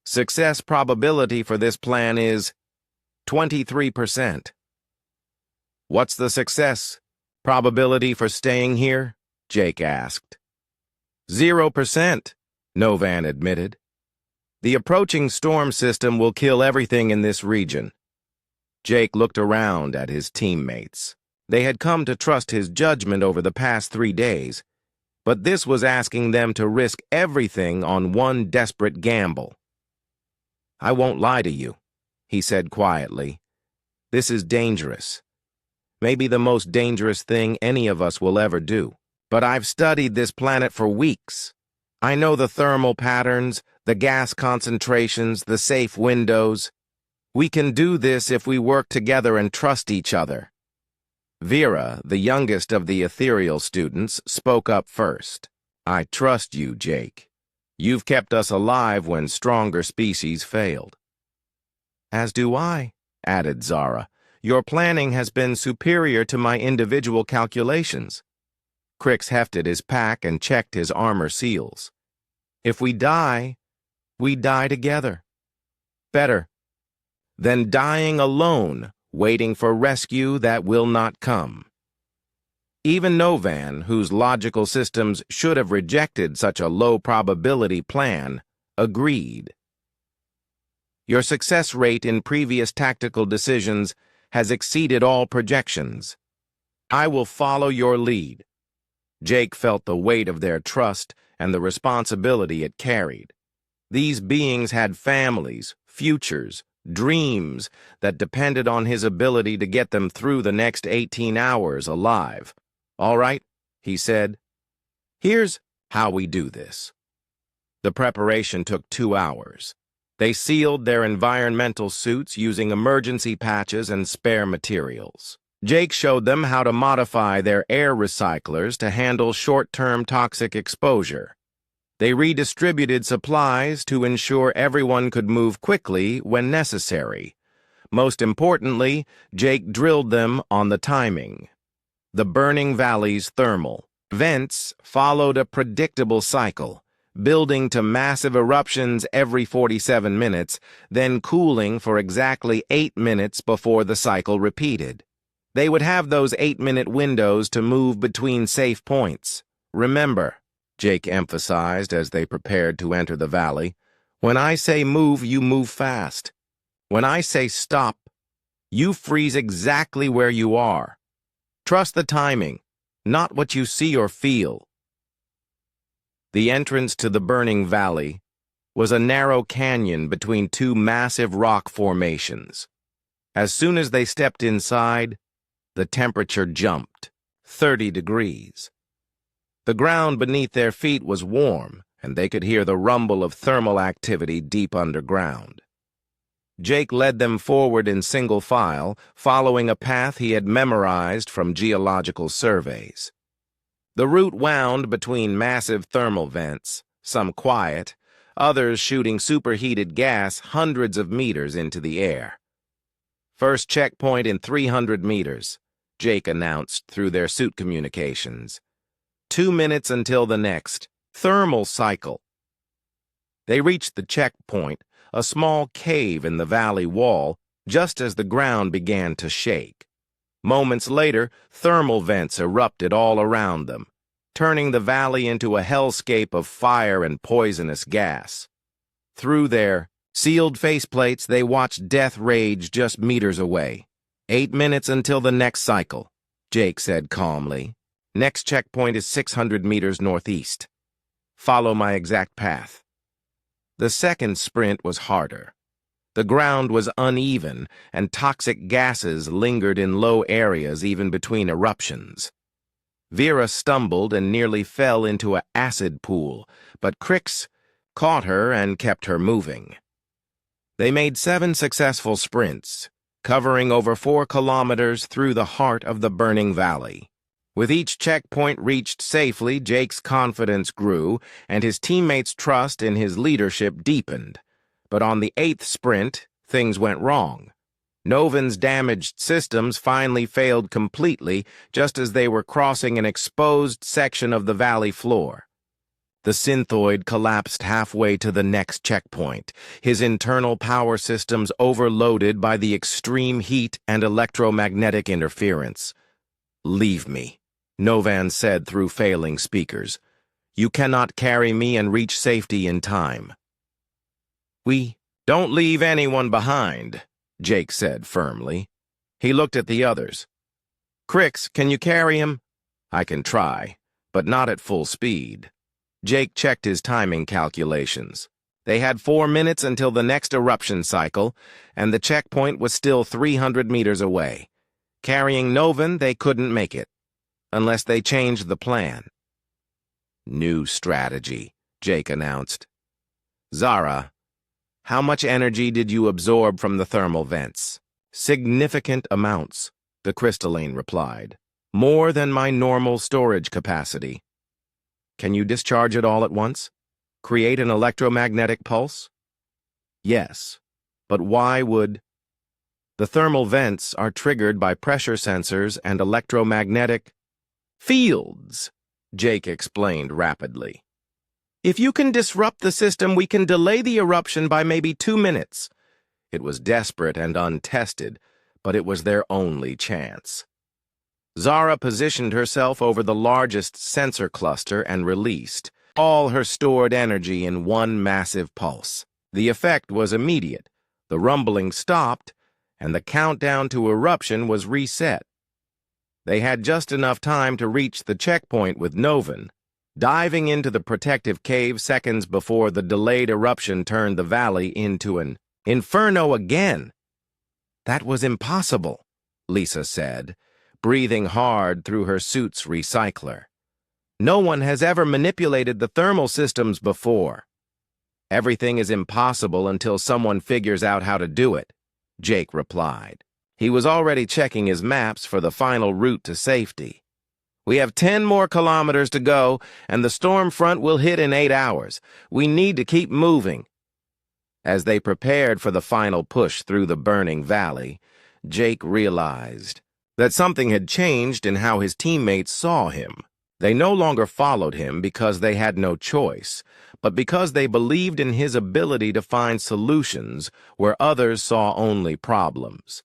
"Success probability for this plan is 23%. "What's the success probability for staying here?" Jake asked. 0%, Novan admitted. "The approaching storm system will kill everything in this region." Jake looked around at his teammates. They had come to trust his judgment over the past 3 days, but this was asking them to risk everything on one desperate gamble. "I won't lie to you," he said quietly. "This is dangerous. Maybe the most dangerous thing any of us will ever do. But I've studied this planet for weeks. I know the thermal patterns, the gas concentrations, the safe windows. We can do this if we work together and trust each other." Vera, the youngest of the ethereal students, spoke up first. I trust you, Jake. You've kept us alive when stronger species failed. As do I, added Zara. Your planning has been superior to my individual calculations. Crix hefted his pack and checked his armor seals. If we die, we die together. Better than dying alone, waiting for rescue that will not come. Even Novan, whose logical systems should have rejected such a low-probability plan, agreed. Your success rate in previous tactical decisions has exceeded all projections. I will follow your lead. Jake felt the weight of their trust and the responsibility it carried. These beings had families, futures, dreams that depended on his ability to get them through the next 18 hours alive. All right, he said. Here's how we do this. The preparation took 2 hours. They sealed their environmental suits using emergency patches and spare materials. Jake showed them how to modify their air recyclers to handle short-term toxic exposure. They redistributed supplies to ensure everyone could move quickly when necessary. Most importantly, Jake drilled them on the timing. The burning valley's thermal vents followed a predictable cycle, building to massive eruptions every 47 minutes, then cooling for exactly 8 minutes before the cycle repeated. They would have those 8-minute windows to move between safe points. Remember, Jake emphasized as they prepared to enter the valley, when I say move, you move fast. When I say stop, you freeze exactly where you are. Trust the timing, not what you see or feel. The entrance to the burning valley was a narrow canyon between two massive rock formations. As soon as they stepped inside, the temperature jumped, 30 degrees. The ground beneath their feet was warm, and they could hear the rumble of thermal activity deep underground. Jake led them forward in single file, following a path he had memorized from geological surveys. The route wound between massive thermal vents, some quiet, others shooting superheated gas hundreds of meters into the air. First checkpoint in 300 meters, Jake announced through their suit communications. 2 minutes until the next thermal cycle. They reached the checkpoint, a small cave in the valley wall, just as the ground began to shake. Moments later, thermal vents erupted all around them, turning the valley into a hellscape of fire and poisonous gas. Through their sealed faceplates, they watched death rage just meters away. 8 minutes until the next cycle, Jake said calmly. Next checkpoint is 600 meters northeast. Follow my exact path. The second sprint was harder. The ground was uneven, and toxic gases lingered in low areas even between eruptions. Vera stumbled and nearly fell into an acid pool, but Crix caught her and kept her moving. They made 7 successful sprints, covering over 4 kilometers through the heart of the burning valley. With each checkpoint reached safely, Jake's confidence grew, and his teammates' trust in his leadership deepened. But on the 8th sprint, things went wrong. Novan's damaged systems finally failed completely, just as they were crossing an exposed section of the valley floor. The synthoid collapsed halfway to the next checkpoint, his internal power systems overloaded by the extreme heat and electromagnetic interference. "Leave me," Novan said through failing speakers. "You cannot carry me and reach safety in time." "We don't leave anyone behind," Jake said firmly. He looked at the others. "Crix, can you carry him?" "I can try, but not at full speed." Jake checked his timing calculations. They had 4 minutes until the next eruption cycle, and the checkpoint was still 300 meters away. Carrying Novan, they couldn't make it, unless they changed the plan. "New strategy," Jake announced. "Zara, how much energy did you absorb from the thermal vents?" "Significant amounts. the crystalline replied. More than my normal storage capacity. Can you discharge it all at once? Create an electromagnetic pulse? Yes, but why would... The thermal vents are triggered by pressure sensors and electromagnetic fields, Jake explained rapidly. If you can disrupt the system, we can delay the eruption by maybe 2 minutes. It was desperate and untested, but it was their only chance. Zara positioned herself over the largest sensor cluster and released all her stored energy in one massive pulse. The effect was immediate. The rumbling stopped, and the countdown to eruption was reset. They had just enough time to reach the checkpoint with Novan, diving into the protective cave seconds before the delayed eruption turned the valley into an inferno again. That was impossible, Lisa said, breathing hard through her suit's recycler. No one has ever manipulated the thermal systems before. Everything is impossible until someone figures out how to do it, Jake replied. He was already checking his maps for the final route to safety. We have 10 more kilometers to go, and the storm front will hit in 8 hours. We need to keep moving. As they prepared for the final push through the burning valley, Jake realized that something had changed in how his teammates saw him. They no longer followed him because they had no choice, but because they believed in his ability to find solutions where others saw only problems.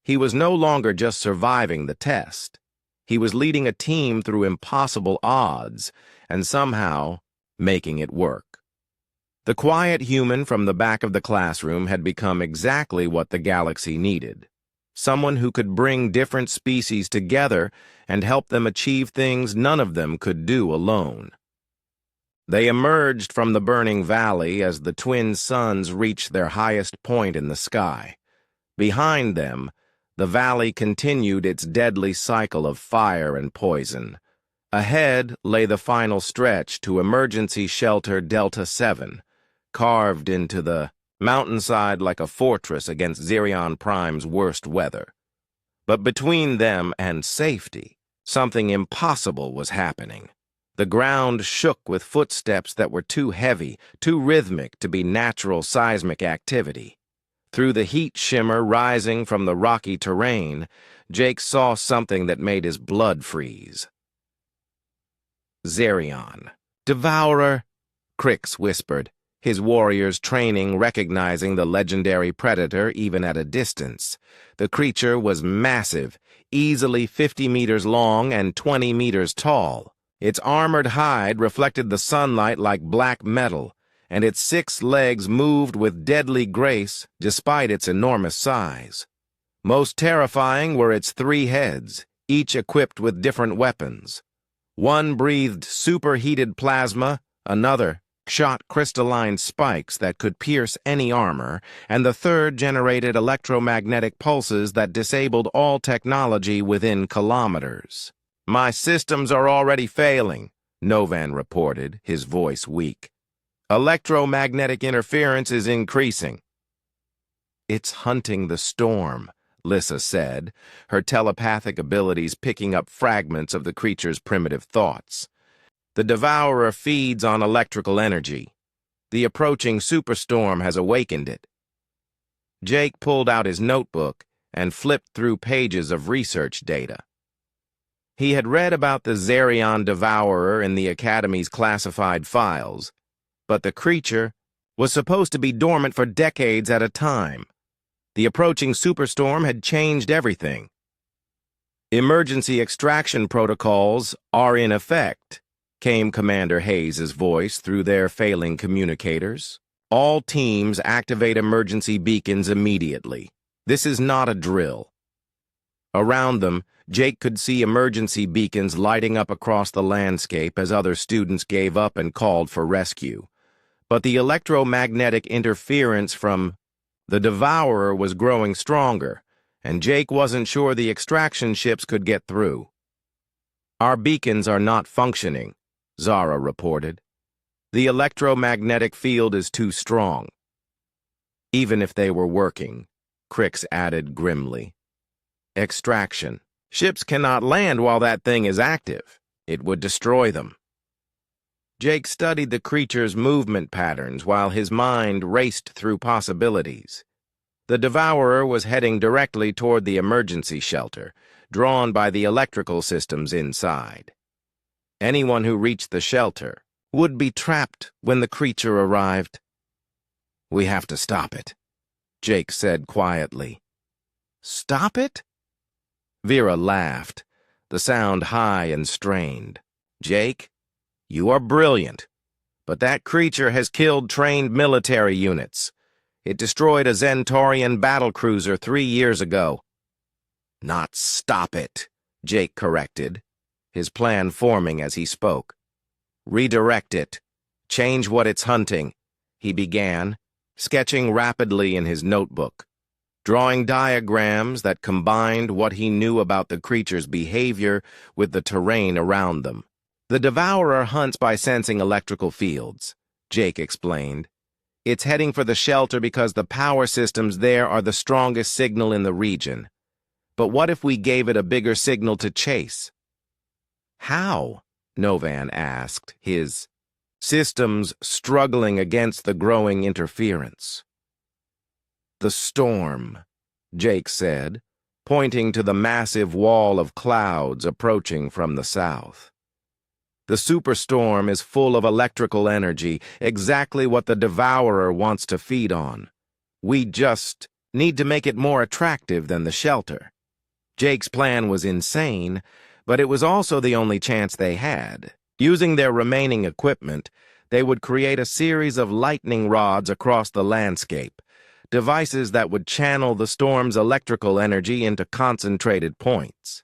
He was no longer just surviving the test. He was leading a team through impossible odds and somehow making it work. The quiet human from the back of the classroom had become exactly what the galaxy needed. Someone who could bring different species together and help them achieve things none of them could do alone. They emerged from the burning valley as the twin suns reached their highest point in the sky. Behind them, the valley continued its deadly cycle of fire and poison. Ahead lay the final stretch to Emergency Shelter Delta 7, carved into the mountainside like a fortress against Xerion Prime's worst weather. But between them and safety, something impossible was happening. The ground shook with footsteps that were too heavy, too rhythmic to be natural seismic activity. Through the heat shimmer rising from the rocky terrain, Jake saw something that made his blood freeze. Xerion. Devourer, Crix whispered, his warriors training recognizing the legendary predator even at a distance. The creature was massive, easily 50 meters long and 20 meters tall. Its armored hide reflected the sunlight like black metal, and its 6 legs moved with deadly grace despite its enormous size. Most terrifying were its 3 heads, each equipped with different weapons. One breathed superheated plasma, another shot crystalline spikes that could pierce any armor, and the third generated electromagnetic pulses that disabled all technology within kilometers. My systems are already failing, Novan reported, his voice weak. Electromagnetic interference is increasing. It's hunting the storm, Lissa said, her telepathic abilities picking up fragments of the creature's primitive thoughts. The Devourer feeds on electrical energy. The approaching superstorm has awakened it. Jake pulled out his notebook and flipped through pages of research data. He had read about the Xerion Devourer in the Academy's classified files, but the creature was supposed to be dormant for decades at a time. The approaching superstorm had changed everything. Emergency extraction protocols are in effect, came Commander Hayes' voice through their failing communicators. All teams activate emergency beacons immediately. This is not a drill. Around them, Jake could see emergency beacons lighting up across the landscape as other students gave up and called for rescue. But the electromagnetic interference from the Devourer was growing stronger, and Jake wasn't sure the extraction ships could get through. Our beacons are not functioning, Zara reported. The electromagnetic field is too strong. Even if they were working, Crix added grimly. Extraction. Ships cannot land while that thing is active. It would destroy them. Jake studied the creature's movement patterns while his mind raced through possibilities. The Devourer was heading directly toward the emergency shelter, drawn by the electrical systems inside. Anyone who reached the shelter would be trapped when the creature arrived. "We have to stop it," Jake said quietly. "Stop it?" Vera laughed, the sound high and strained. "Jake, you are brilliant, but that creature has killed trained military units. It destroyed a Zentorian battlecruiser 3 years ago." "Not stop it," Jake corrected, his plan forming as he spoke. "Redirect it. Change what it's hunting," he began, sketching rapidly in his notebook, drawing diagrams that combined what he knew about the creature's behavior with the terrain around them. "The Devourer hunts by sensing electrical fields," Jake explained. "It's heading for the shelter because the power systems there are the strongest signal in the region. But what if we gave it a bigger signal to chase?" "How?" Novan asked, his systems struggling against the growing interference. "The storm," Jake said, pointing to the massive wall of clouds approaching from the south. "The superstorm is full of electrical energy, exactly what the Devourer wants to feed on. We just need to make it more attractive than the shelter." Jake's plan was insane, but it was also the only chance they had. Using their remaining equipment, they would create a series of lightning rods across the landscape, devices that would channel the storm's electrical energy into concentrated points.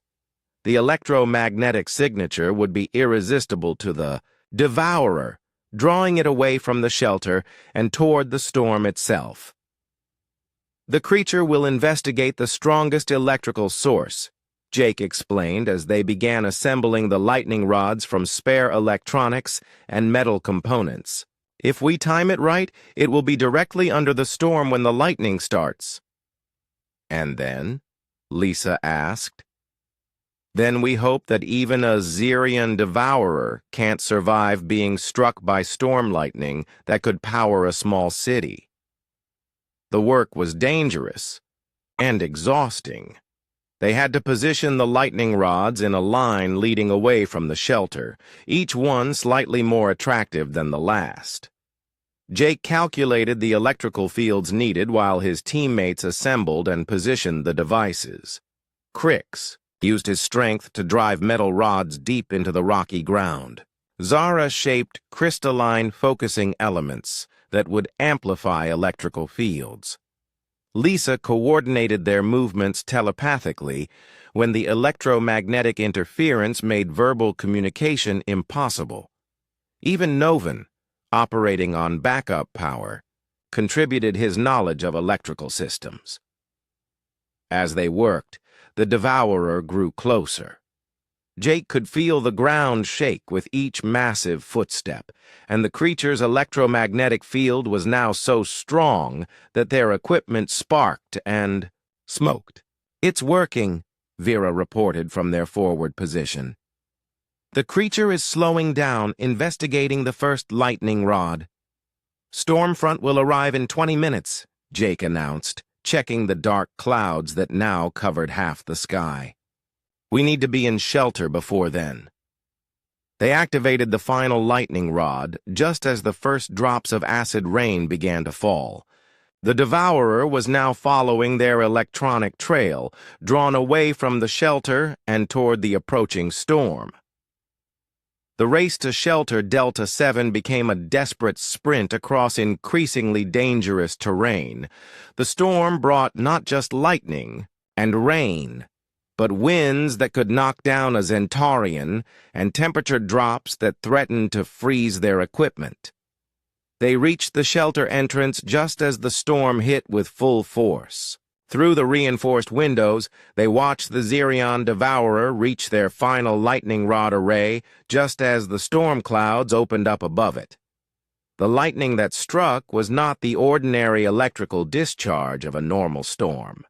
The electromagnetic signature would be irresistible to the Devourer, drawing it away from the shelter and toward the storm itself. "The creature will investigate the strongest electrical source," Jake explained as they began assembling the lightning rods from spare electronics and metal components. "If we time it right, it will be directly under the storm when the lightning starts." "And then?" Lisa asked. "Then we hope that even a Xerian Devourer can't survive being struck by storm lightning that could power a small city." The work was dangerous and exhausting. They had to position the lightning rods in a line leading away from the shelter, each one slightly more attractive than the last. Jake calculated the electrical fields needed while his teammates assembled and positioned the devices. Crix used his strength to drive metal rods deep into the rocky ground. Zara shaped crystalline focusing elements that would amplify electrical fields. Lisa coordinated their movements telepathically when the electromagnetic interference made verbal communication impossible. Even Novan, operating on backup power, contributed his knowledge of electrical systems. As they worked, the Devourer grew closer. Jake could feel the ground shake with each massive footstep, and the creature's electromagnetic field was now so strong that their equipment sparked and smoked. "It's working," Vera reported from their forward position. "The creature is slowing down, investigating the first lightning rod." "Stormfront will arrive in 20 minutes, Jake announced, checking the dark clouds that now covered half the sky. "We need to be in shelter before then." They activated the final lightning rod just as the first drops of acid rain began to fall. The Devourer was now following their electronic trail, drawn away from the shelter and toward the approaching storm. The race to shelter Delta 7 became a desperate sprint across increasingly dangerous terrain. The storm brought not just lightning and rain, but winds that could knock down a Zentorian and temperature drops that threatened to freeze their equipment. They reached the shelter entrance just as the storm hit with full force. Through the reinforced windows, they watched the Xerion Devourer reach their final lightning rod array just as the storm clouds opened up above it. The lightning that struck was not the ordinary electrical discharge of a normal storm.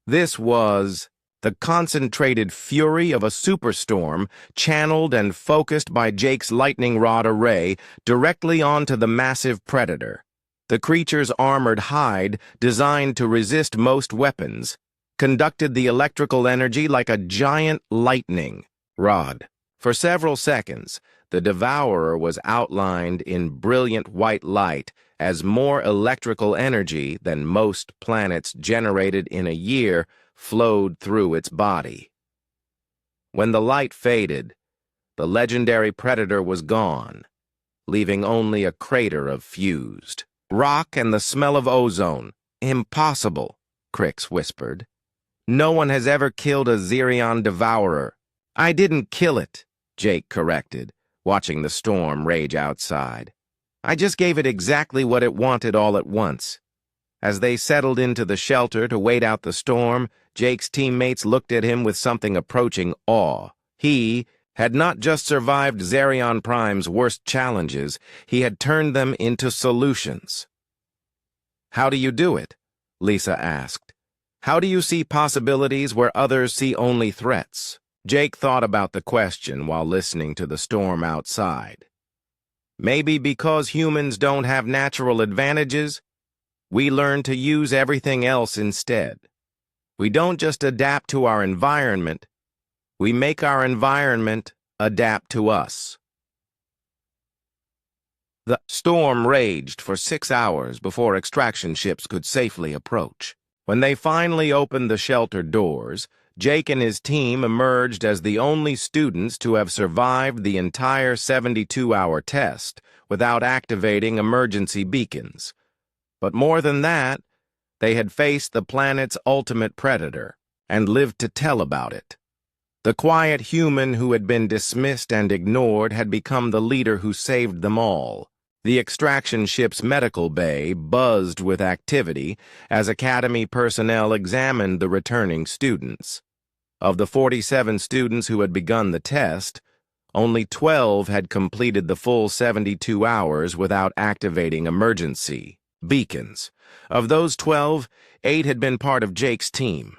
This was the concentrated fury of a superstorm channeled and focused by Jake's lightning rod array directly onto the massive predator. The creature's armored hide, designed to resist most weapons, conducted the electrical energy like a giant lightning rod. For several seconds, the devourer was outlined in brilliant white light as more electrical energy than most planets generated in a year flowed through its body. When the light faded, the legendary predator was gone, leaving only a crater of fused rock and the smell of ozone. Impossible, Crix whispered. No one has ever killed a Xerion devourer. I didn't kill it, Jake corrected, watching the storm rage outside. I just gave it exactly what it wanted all at once. As they settled into the shelter to wait out the storm, Jake's teammates looked at him with something approaching awe. He had not just survived Xerion Prime's worst challenges, he had turned them into solutions. How do you do it? Lisa asked. How do you see possibilities where others see only threats? Jake thought about the question while listening to the storm outside. Maybe because humans don't have natural advantages, we learn to use everything else instead. We don't just adapt to our environment, we make our environment adapt to us. The storm raged for 6 hours before extraction ships could safely approach. When they finally opened the shelter doors, Jake and his team emerged as the only students to have survived the entire 72-hour test without activating emergency beacons. But more than that, they had faced the planet's ultimate predator and lived to tell about it. The quiet human who had been dismissed and ignored had become the leader who saved them all. The extraction ship's medical bay buzzed with activity as Academy personnel examined the returning students. Of the 47 students who had begun the test, only 12 had completed the full 72 hours without activating emergency beacons. Of those 12, 8 had been part of Jake's team.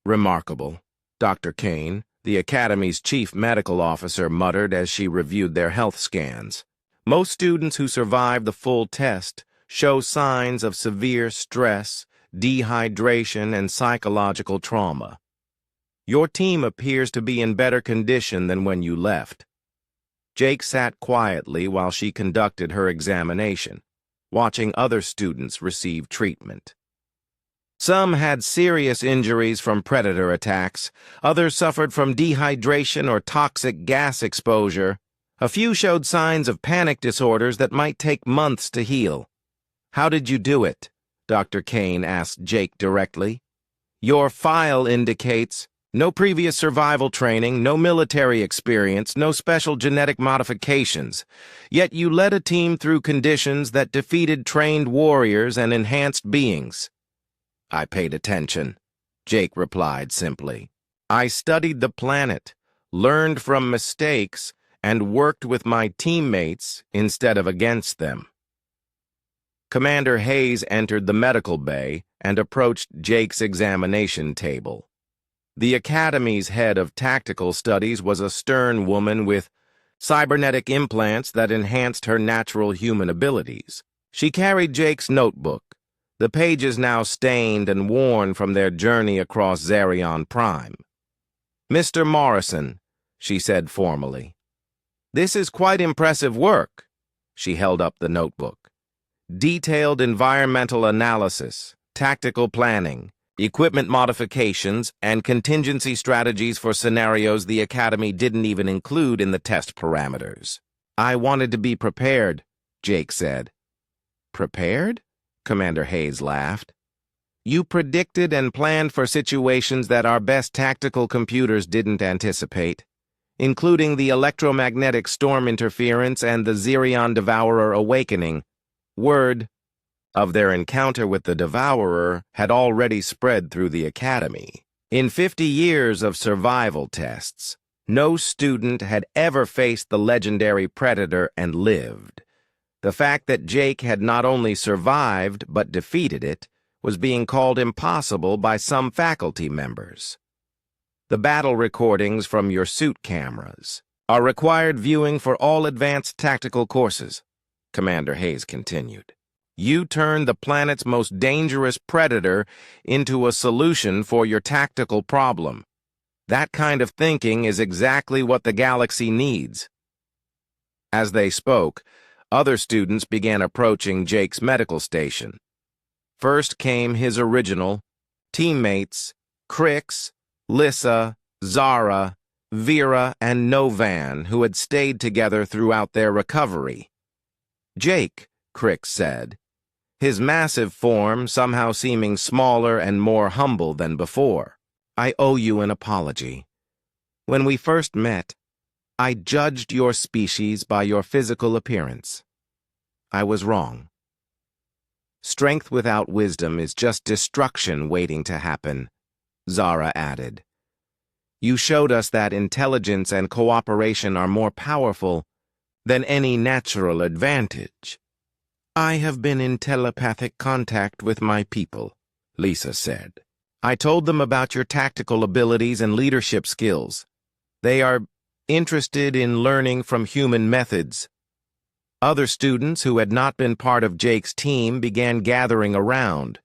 Remarkable, Dr. Kane, the Academy's chief medical officer, muttered as she reviewed their health scans. Most students who survive the full test show signs of severe stress, dehydration, and psychological trauma. Your team appears to be in better condition than when you left. Jake sat quietly while she conducted her examination, watching other students receive treatment. Some had serious injuries from predator attacks, others suffered from dehydration or toxic gas exposure. A few showed signs of panic disorders that might take months to heal. How did you do it? Dr. Kane asked Jake directly. Your file indicates no previous survival training, no military experience, no special genetic modifications. Yet you led a team through conditions that defeated trained warriors and enhanced beings. I paid attention, Jake replied simply. I studied the planet, learned from mistakes, and worked with my teammates instead of against them. Commander Hayes entered the medical bay and approached Jake's examination table. The Academy's head of tactical studies was a stern woman with cybernetic implants that enhanced her natural human abilities. She carried Jake's notebook, the pages now stained and worn from their journey across Xerion Prime. Mr. Morrison, she said formally. This is quite impressive work. She held up the notebook. Detailed environmental analysis, tactical planning, equipment modifications, and contingency strategies for scenarios the Academy didn't even include in the test parameters. I wanted to be prepared, Jake said. Prepared? Commander Hayes laughed. You predicted and planned for situations that our best tactical computers didn't anticipate, including the electromagnetic storm interference and the Xerion Devourer awakening. Word of their encounter with the Devourer had already spread through the Academy. In 50 years of survival tests, no student had ever faced the legendary Predator and lived. The fact that Jake had not only survived but defeated it was being called impossible by some faculty members. The battle recordings from your suit cameras are required viewing for all advanced tactical courses, Commander Hayes continued. You turned the planet's most dangerous predator into a solution for your tactical problem. That kind of thinking is exactly what the galaxy needs. As they spoke, other students began approaching Jake's medical station. First came his original teammates, Crix, Lissa, Zara, Vera, and Novan, who had stayed together throughout their recovery. Jake, Crix said, his massive form somehow seeming smaller and more humble than before. I owe you an apology. When we first met, I judged your species by your physical appearance. I was wrong. Strength without wisdom is just destruction waiting to happen, Zara added. You showed us that intelligence and cooperation are more powerful than any natural advantage. I have been in telepathic contact with my people, Lisa said. I told them about your tactical abilities and leadership skills. They are interested in learning from human methods. Other students who had not been part of Jake's team began gathering around.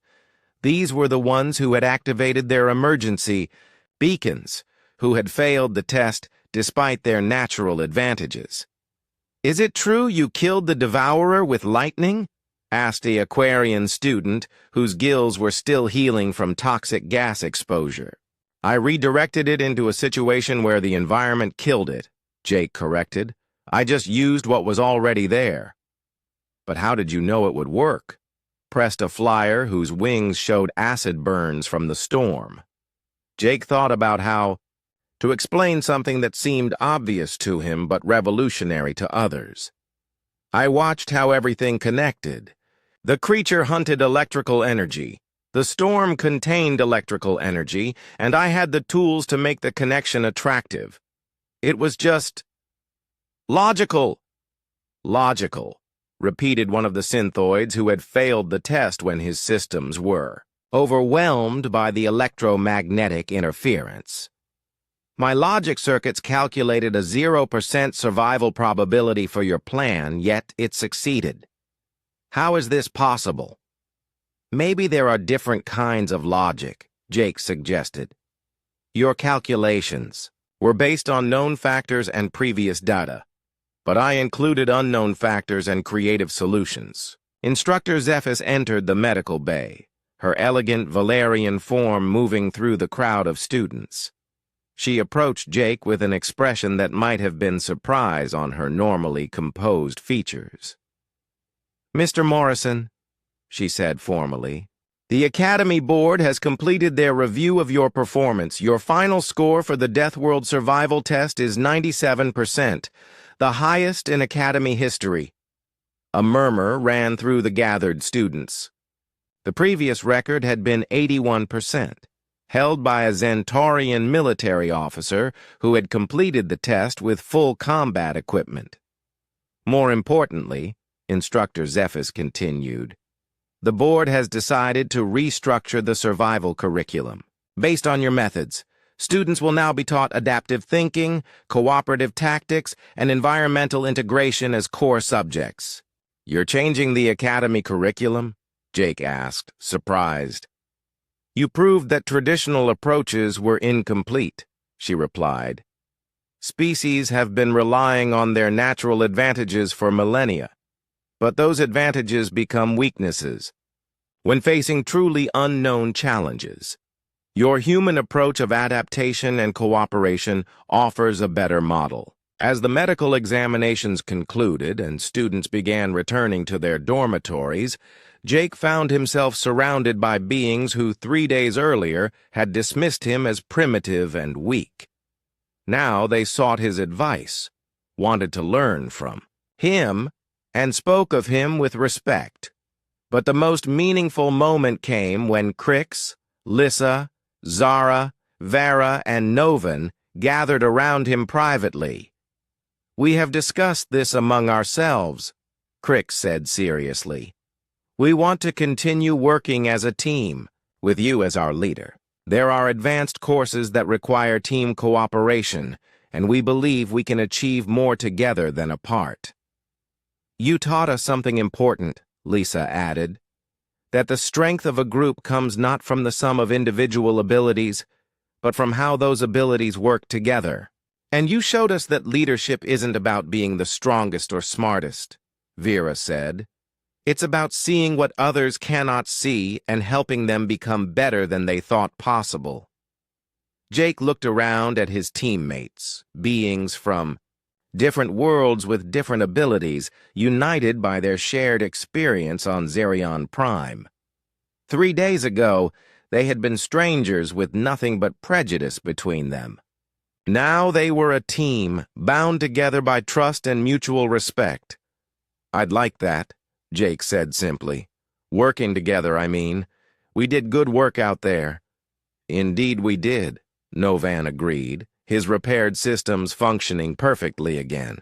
These were the ones who had activated their emergency beacons, who had failed the test despite their natural advantages. Is it true you killed the Devourer with lightning? Asked the Aquarian student, whose gills were still healing from toxic gas exposure. I redirected it into a situation where the environment killed it, Jake corrected. I just used what was already there. But how did you know it would work? Pressed a flyer whose wings showed acid burns from the storm. Jake thought about how to explain something that seemed obvious to him but revolutionary to others. I watched how everything connected. The creature hunted electrical energy. The storm contained electrical energy, and I had the tools to make the connection attractive. It was just logical. Logical, repeated one of the synthoids who had failed the test when his systems were overwhelmed by the electromagnetic interference. My logic circuits calculated a 0% survival probability for your plan, yet it succeeded. How is this possible? Maybe there are different kinds of logic, Jake suggested. Your calculations were based on known factors and previous data, but I included unknown factors and creative solutions. Instructor Zephys entered the medical bay, her elegant Valerian form moving through the crowd of students. She approached Jake with an expression that might have been surprise on her normally composed features. Mr. Morrison, she said formally, the Academy Board has completed their review of your performance. Your final score for the Deathworld survival test is 97%, the highest in Academy history. A murmur ran through the gathered students. The previous record had been 81%. Held by a Zentaurian military officer who had completed the test with full combat equipment. More importantly, Instructor Zephys continued, the board has decided to restructure the survival curriculum. Based on your methods, students will now be taught adaptive thinking, cooperative tactics, and environmental integration as core subjects. You're changing the academy curriculum? Jake asked, surprised. You proved that traditional approaches were incomplete, she replied. Species have been relying on their natural advantages for millennia, but those advantages become weaknesses when facing truly unknown challenges. Your human approach of adaptation and cooperation offers a better model. As the medical examinations concluded and students began returning to their dormitories, Jake found himself surrounded by beings who 3 days earlier had dismissed him as primitive and weak. Now they sought his advice, wanted to learn from him, and spoke of him with respect. But the most meaningful moment came when Crix, Lissa, Zara, Vera, and Novan gathered around him privately. We have discussed this among ourselves, Crix said seriously. We want to continue working as a team, with you as our leader. There are advanced courses that require team cooperation, and we believe we can achieve more together than apart. You taught us something important, Lisa added, that the strength of a group comes not from the sum of individual abilities, but from how those abilities work together. And you showed us that leadership isn't about being the strongest or smartest, Vera said. It's about seeing what others cannot see and helping them become better than they thought possible. Jake looked around at his teammates, beings from different worlds with different abilities, united by their shared experience on Zerion Prime. 3 days ago, they had been strangers with nothing but prejudice between them. Now they were a team, bound together by trust and mutual respect. I'd like that, Jake said simply. Working together, I mean. We did good work out there. Indeed we did, Novan agreed, his repaired systems functioning perfectly again.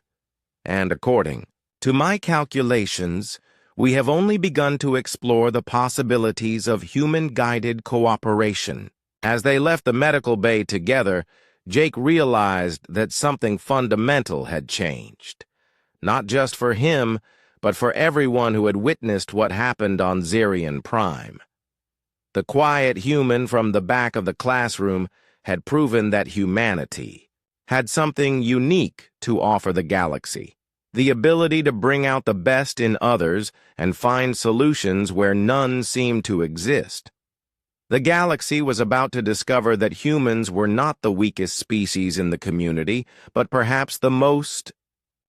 And according to my calculations, we have only begun to explore the possibilities of human-guided cooperation. As they left the medical bay together, Jake realized that something fundamental had changed. Not just for him, but for everyone who had witnessed what happened on Zerion Prime. The quiet human from the back of the classroom had proven that humanity had something unique to offer the galaxy, the ability to bring out the best in others and find solutions where none seemed to exist. The galaxy was about to discover that humans were not the weakest species in the community, but perhaps the most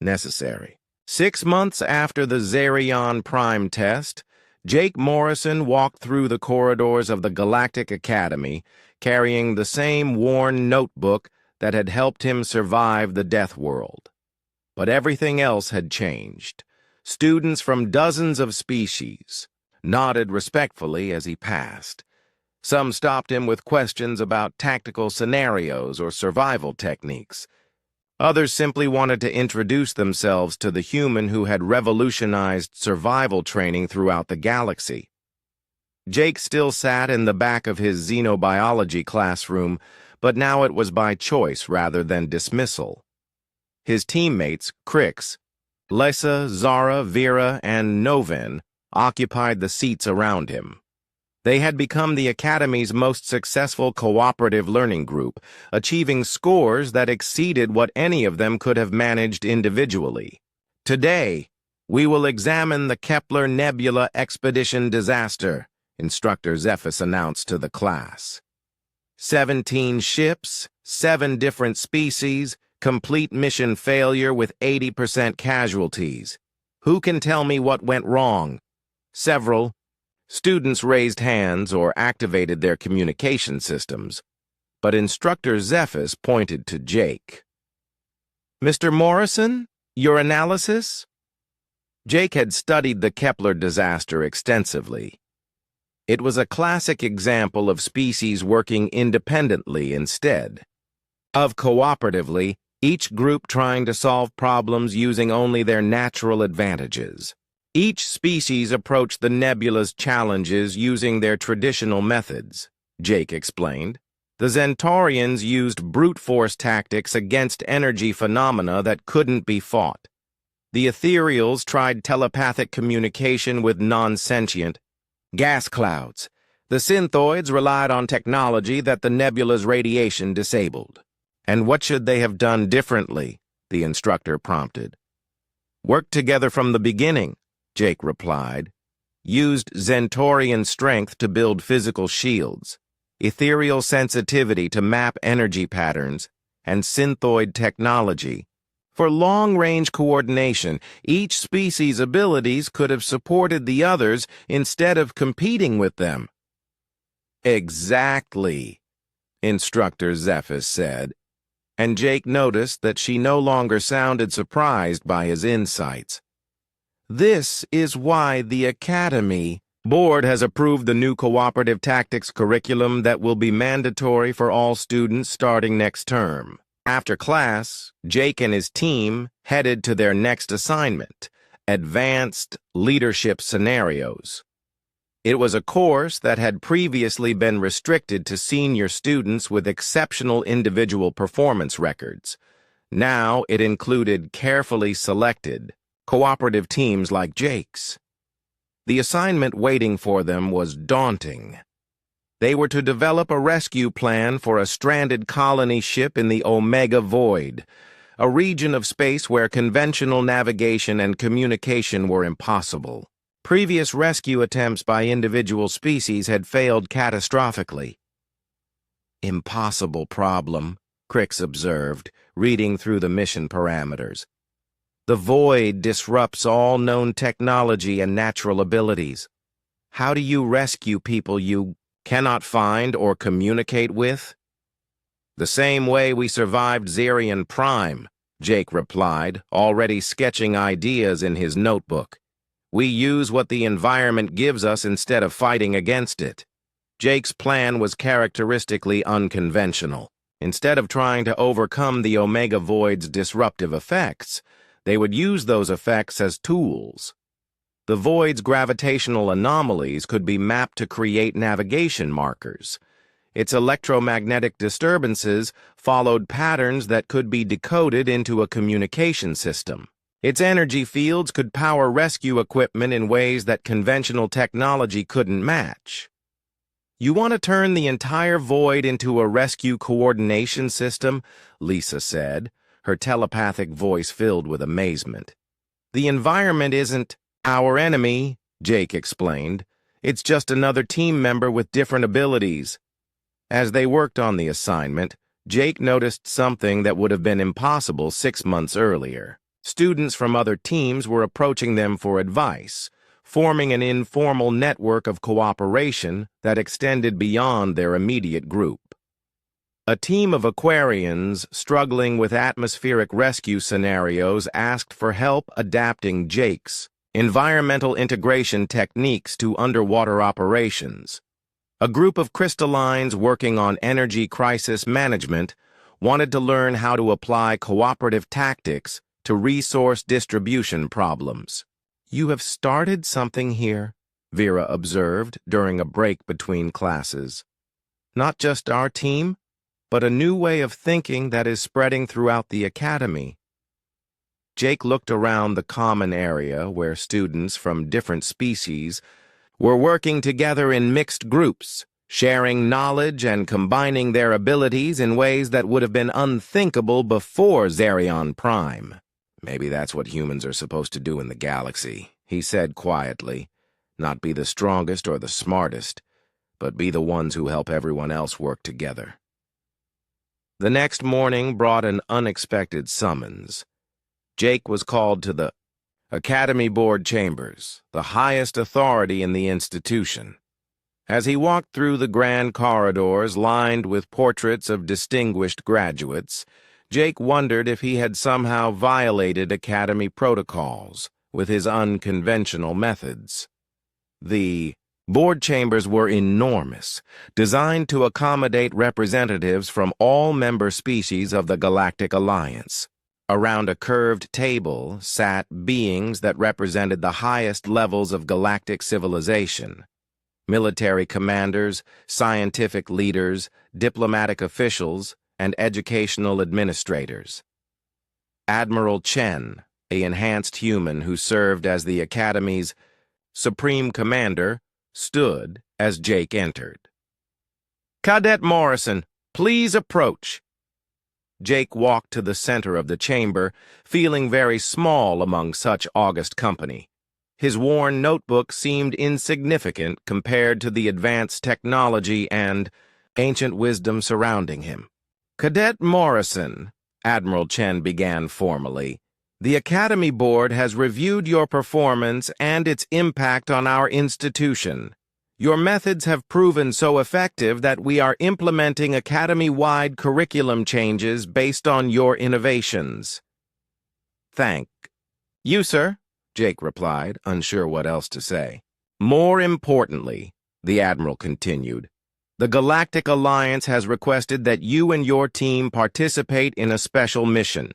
necessary. 6 months after the Zerion Prime test, Jake Morrison walked through the corridors of the Galactic Academy, carrying the same worn notebook that had helped him survive the Deathworld. But everything else had changed. Students from dozens of species nodded respectfully as he passed. Some stopped him with questions about tactical scenarios or survival techniques. Others simply wanted to introduce themselves to the human who had revolutionized survival training throughout the galaxy. Jake still sat in the back of his xenobiology classroom, but now it was by choice rather than dismissal. His teammates, Crix, Lisa, Zara, Vera, and Novan, occupied the seats around him. They had become the Academy's most successful cooperative learning group, achieving scores that exceeded what any of them could have managed individually. Today, we will examine the Kepler Nebula Expedition disaster, Instructor Zephys announced to the class. 17 ships, 7 different species, complete mission failure with 80% casualties. Who can tell me what went wrong? Several. Students raised hands or activated their communication systems, but Instructor Zephys pointed to Jake. Mr. Morrison, your analysis? Jake had studied the Kepler disaster extensively. It was a classic example of species working independently instead of cooperatively, each group trying to solve problems using only their natural advantages. Each species approached the nebula's challenges using their traditional methods, Jake explained. The Zentaurians used brute force tactics against energy phenomena that couldn't be fought. The Ethereals tried telepathic communication with non-sentient gas clouds. The Synthoids relied on technology that the nebula's radiation disabled. And what should they have done differently? The instructor prompted. Work together from the beginning, Jake replied. Used Zentaurian strength to build physical shields, ethereal sensitivity to map energy patterns, and synthoid technology. For long-range coordination, each species' abilities could have supported the others instead of competing with them. Exactly, Instructor Zephys said, and Jake noticed that she no longer sounded surprised by his insights. This is why the Academy Board has approved the new cooperative tactics curriculum that will be mandatory for all students starting next term. After class, Jake and his team headed to their next assignment, Advanced Leadership Scenarios. It was a course that had previously been restricted to senior students with exceptional individual performance records. Now it included carefully selected, cooperative teams like Jake's. The assignment waiting for them was daunting. They were to develop a rescue plan for a stranded colony ship in the Omega Void, a region of space where conventional navigation and communication were impossible. Previous rescue attempts by individual species had failed catastrophically. "Impossible problem," Crix observed, reading through the mission parameters. "The void disrupts all known technology and natural abilities. How do you rescue people you cannot find or communicate with?" "The same way we survived Zerion Prime," Jake replied, already sketching ideas in his notebook. "We use what the environment gives us instead of fighting against it." Jake's plan was characteristically unconventional. Instead of trying to overcome the Omega Void's disruptive effects, they would use those effects as tools. The Void's gravitational anomalies could be mapped to create navigation markers. Its electromagnetic disturbances followed patterns that could be decoded into a communication system. Its energy fields could power rescue equipment in ways that conventional technology couldn't match. "You want to turn the entire Void into a rescue coordination system?" Lisa said, her telepathic voice filled with amazement. "The environment isn't our enemy," Jake explained. "It's just another team member with different abilities." As they worked on the assignment, Jake noticed something that would have been impossible 6 months earlier. Students from other teams were approaching them for advice, forming an informal network of cooperation that extended beyond their immediate group. A team of Aquarians struggling with atmospheric rescue scenarios asked for help adapting Jake's environmental integration techniques to underwater operations. A group of crystallines working on energy crisis management wanted to learn how to apply cooperative tactics to resource distribution problems. "You have started something here," Vera observed during a break between classes. "Not just our team, but a new way of thinking that is spreading throughout the academy." Jake looked around the common area where students from different species were working together in mixed groups, sharing knowledge and combining their abilities in ways that would have been unthinkable before Zerion Prime. "Maybe that's what humans are supposed to do in the galaxy," he said quietly. "Not be the strongest or the smartest, but be the ones who help everyone else work together." The next morning brought an unexpected summons. Jake was called to the Academy Board chambers, the highest authority in the institution. As he walked through the grand corridors lined with portraits of distinguished graduates, Jake wondered if he had somehow violated Academy protocols with his unconventional methods. The board chambers were enormous, designed to accommodate representatives from all member species of the Galactic Alliance. Around a curved table sat beings that represented the highest levels of galactic civilization: military commanders, scientific leaders, diplomatic officials, and educational administrators. Admiral Chen, an enhanced human who served as the Academy's supreme commander, stood as Jake entered. "Cadet Morrison, please approach." Jake walked to the center of the chamber, feeling very small among such august company. His worn notebook seemed insignificant compared to the advanced technology and ancient wisdom surrounding him. "Cadet Morrison," Admiral Chen began formally, "the Academy Board has reviewed your performance and its impact on our institution. Your methods have proven so effective that we are implementing Academy-wide curriculum changes based on your innovations." "Thank you, sir," Jake replied, unsure what else to say. "More importantly," the Admiral continued, "the Galactic Alliance has requested that you and your team participate in a special mission.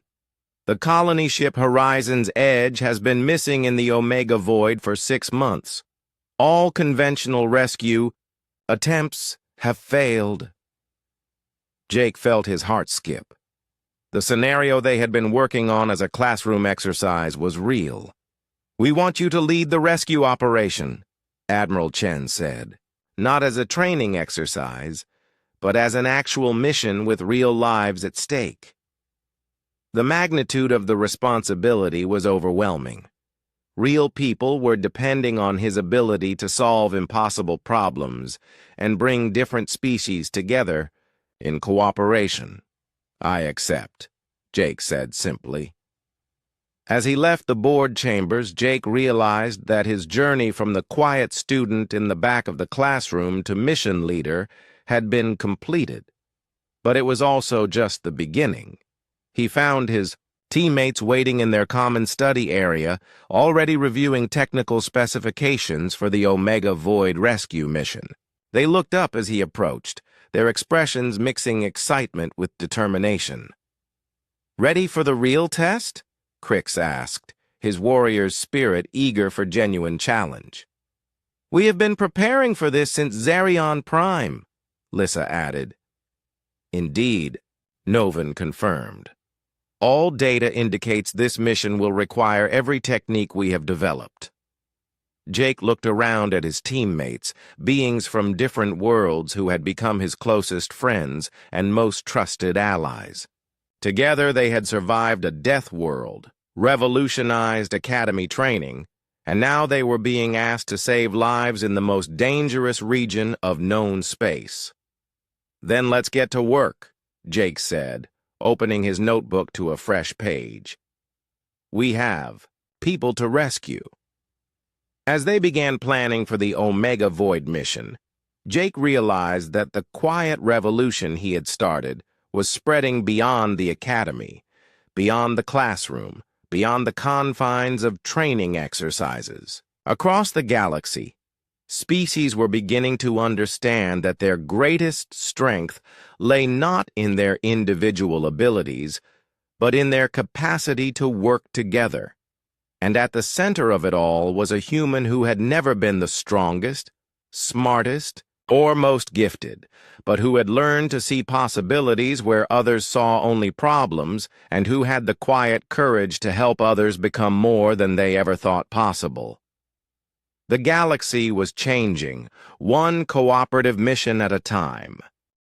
The colony ship Horizon's Edge has been missing in the Omega Void for 6 months. All conventional rescue attempts have failed. Jake felt his heart skip. The scenario they had been working on as a classroom exercise was real. "We want you to lead the rescue operation," Admiral Chen said. "Not as a training exercise, but as an actual mission with real lives at stake." The magnitude of the responsibility was overwhelming. Real people were depending on his ability to solve impossible problems and bring different species together in cooperation. "I accept," Jake said simply. As he left the board chambers, Jake realized that his journey from the quiet student in the back of the classroom to mission leader had been completed. But it was also just the beginning. He found his teammates waiting in their common study area, already reviewing technical specifications for the Omega Void rescue mission. They looked up as he approached, their expressions mixing excitement with determination. "Ready for the real test?" Crix asked, his warrior's spirit eager for genuine challenge. "We have been preparing for this since Zarion Prime," Lissa added. "Indeed," Novan confirmed. "All data indicates this mission will require every technique we have developed." Jake looked around at his teammates, beings from different worlds who had become his closest friends and most trusted allies. Together they had survived a Deathworld, revolutionized academy training, and now they were being asked to save lives in the most dangerous region of known space. "Then let's get to work," Jake said, opening his notebook to a fresh page. "We have people to rescue." As they began planning for the Omega Void mission, Jake realized that the quiet revolution he had started was spreading beyond the academy, beyond the classroom, beyond the confines of training exercises. Across the galaxy, species were beginning to understand that their greatest strength lay not in their individual abilities, but in their capacity to work together. And at the center of it all was a human who had never been the strongest, smartest, or most gifted, but who had learned to see possibilities where others saw only problems, and who had the quiet courage to help others become more than they ever thought possible. The galaxy was changing, one cooperative mission at a time.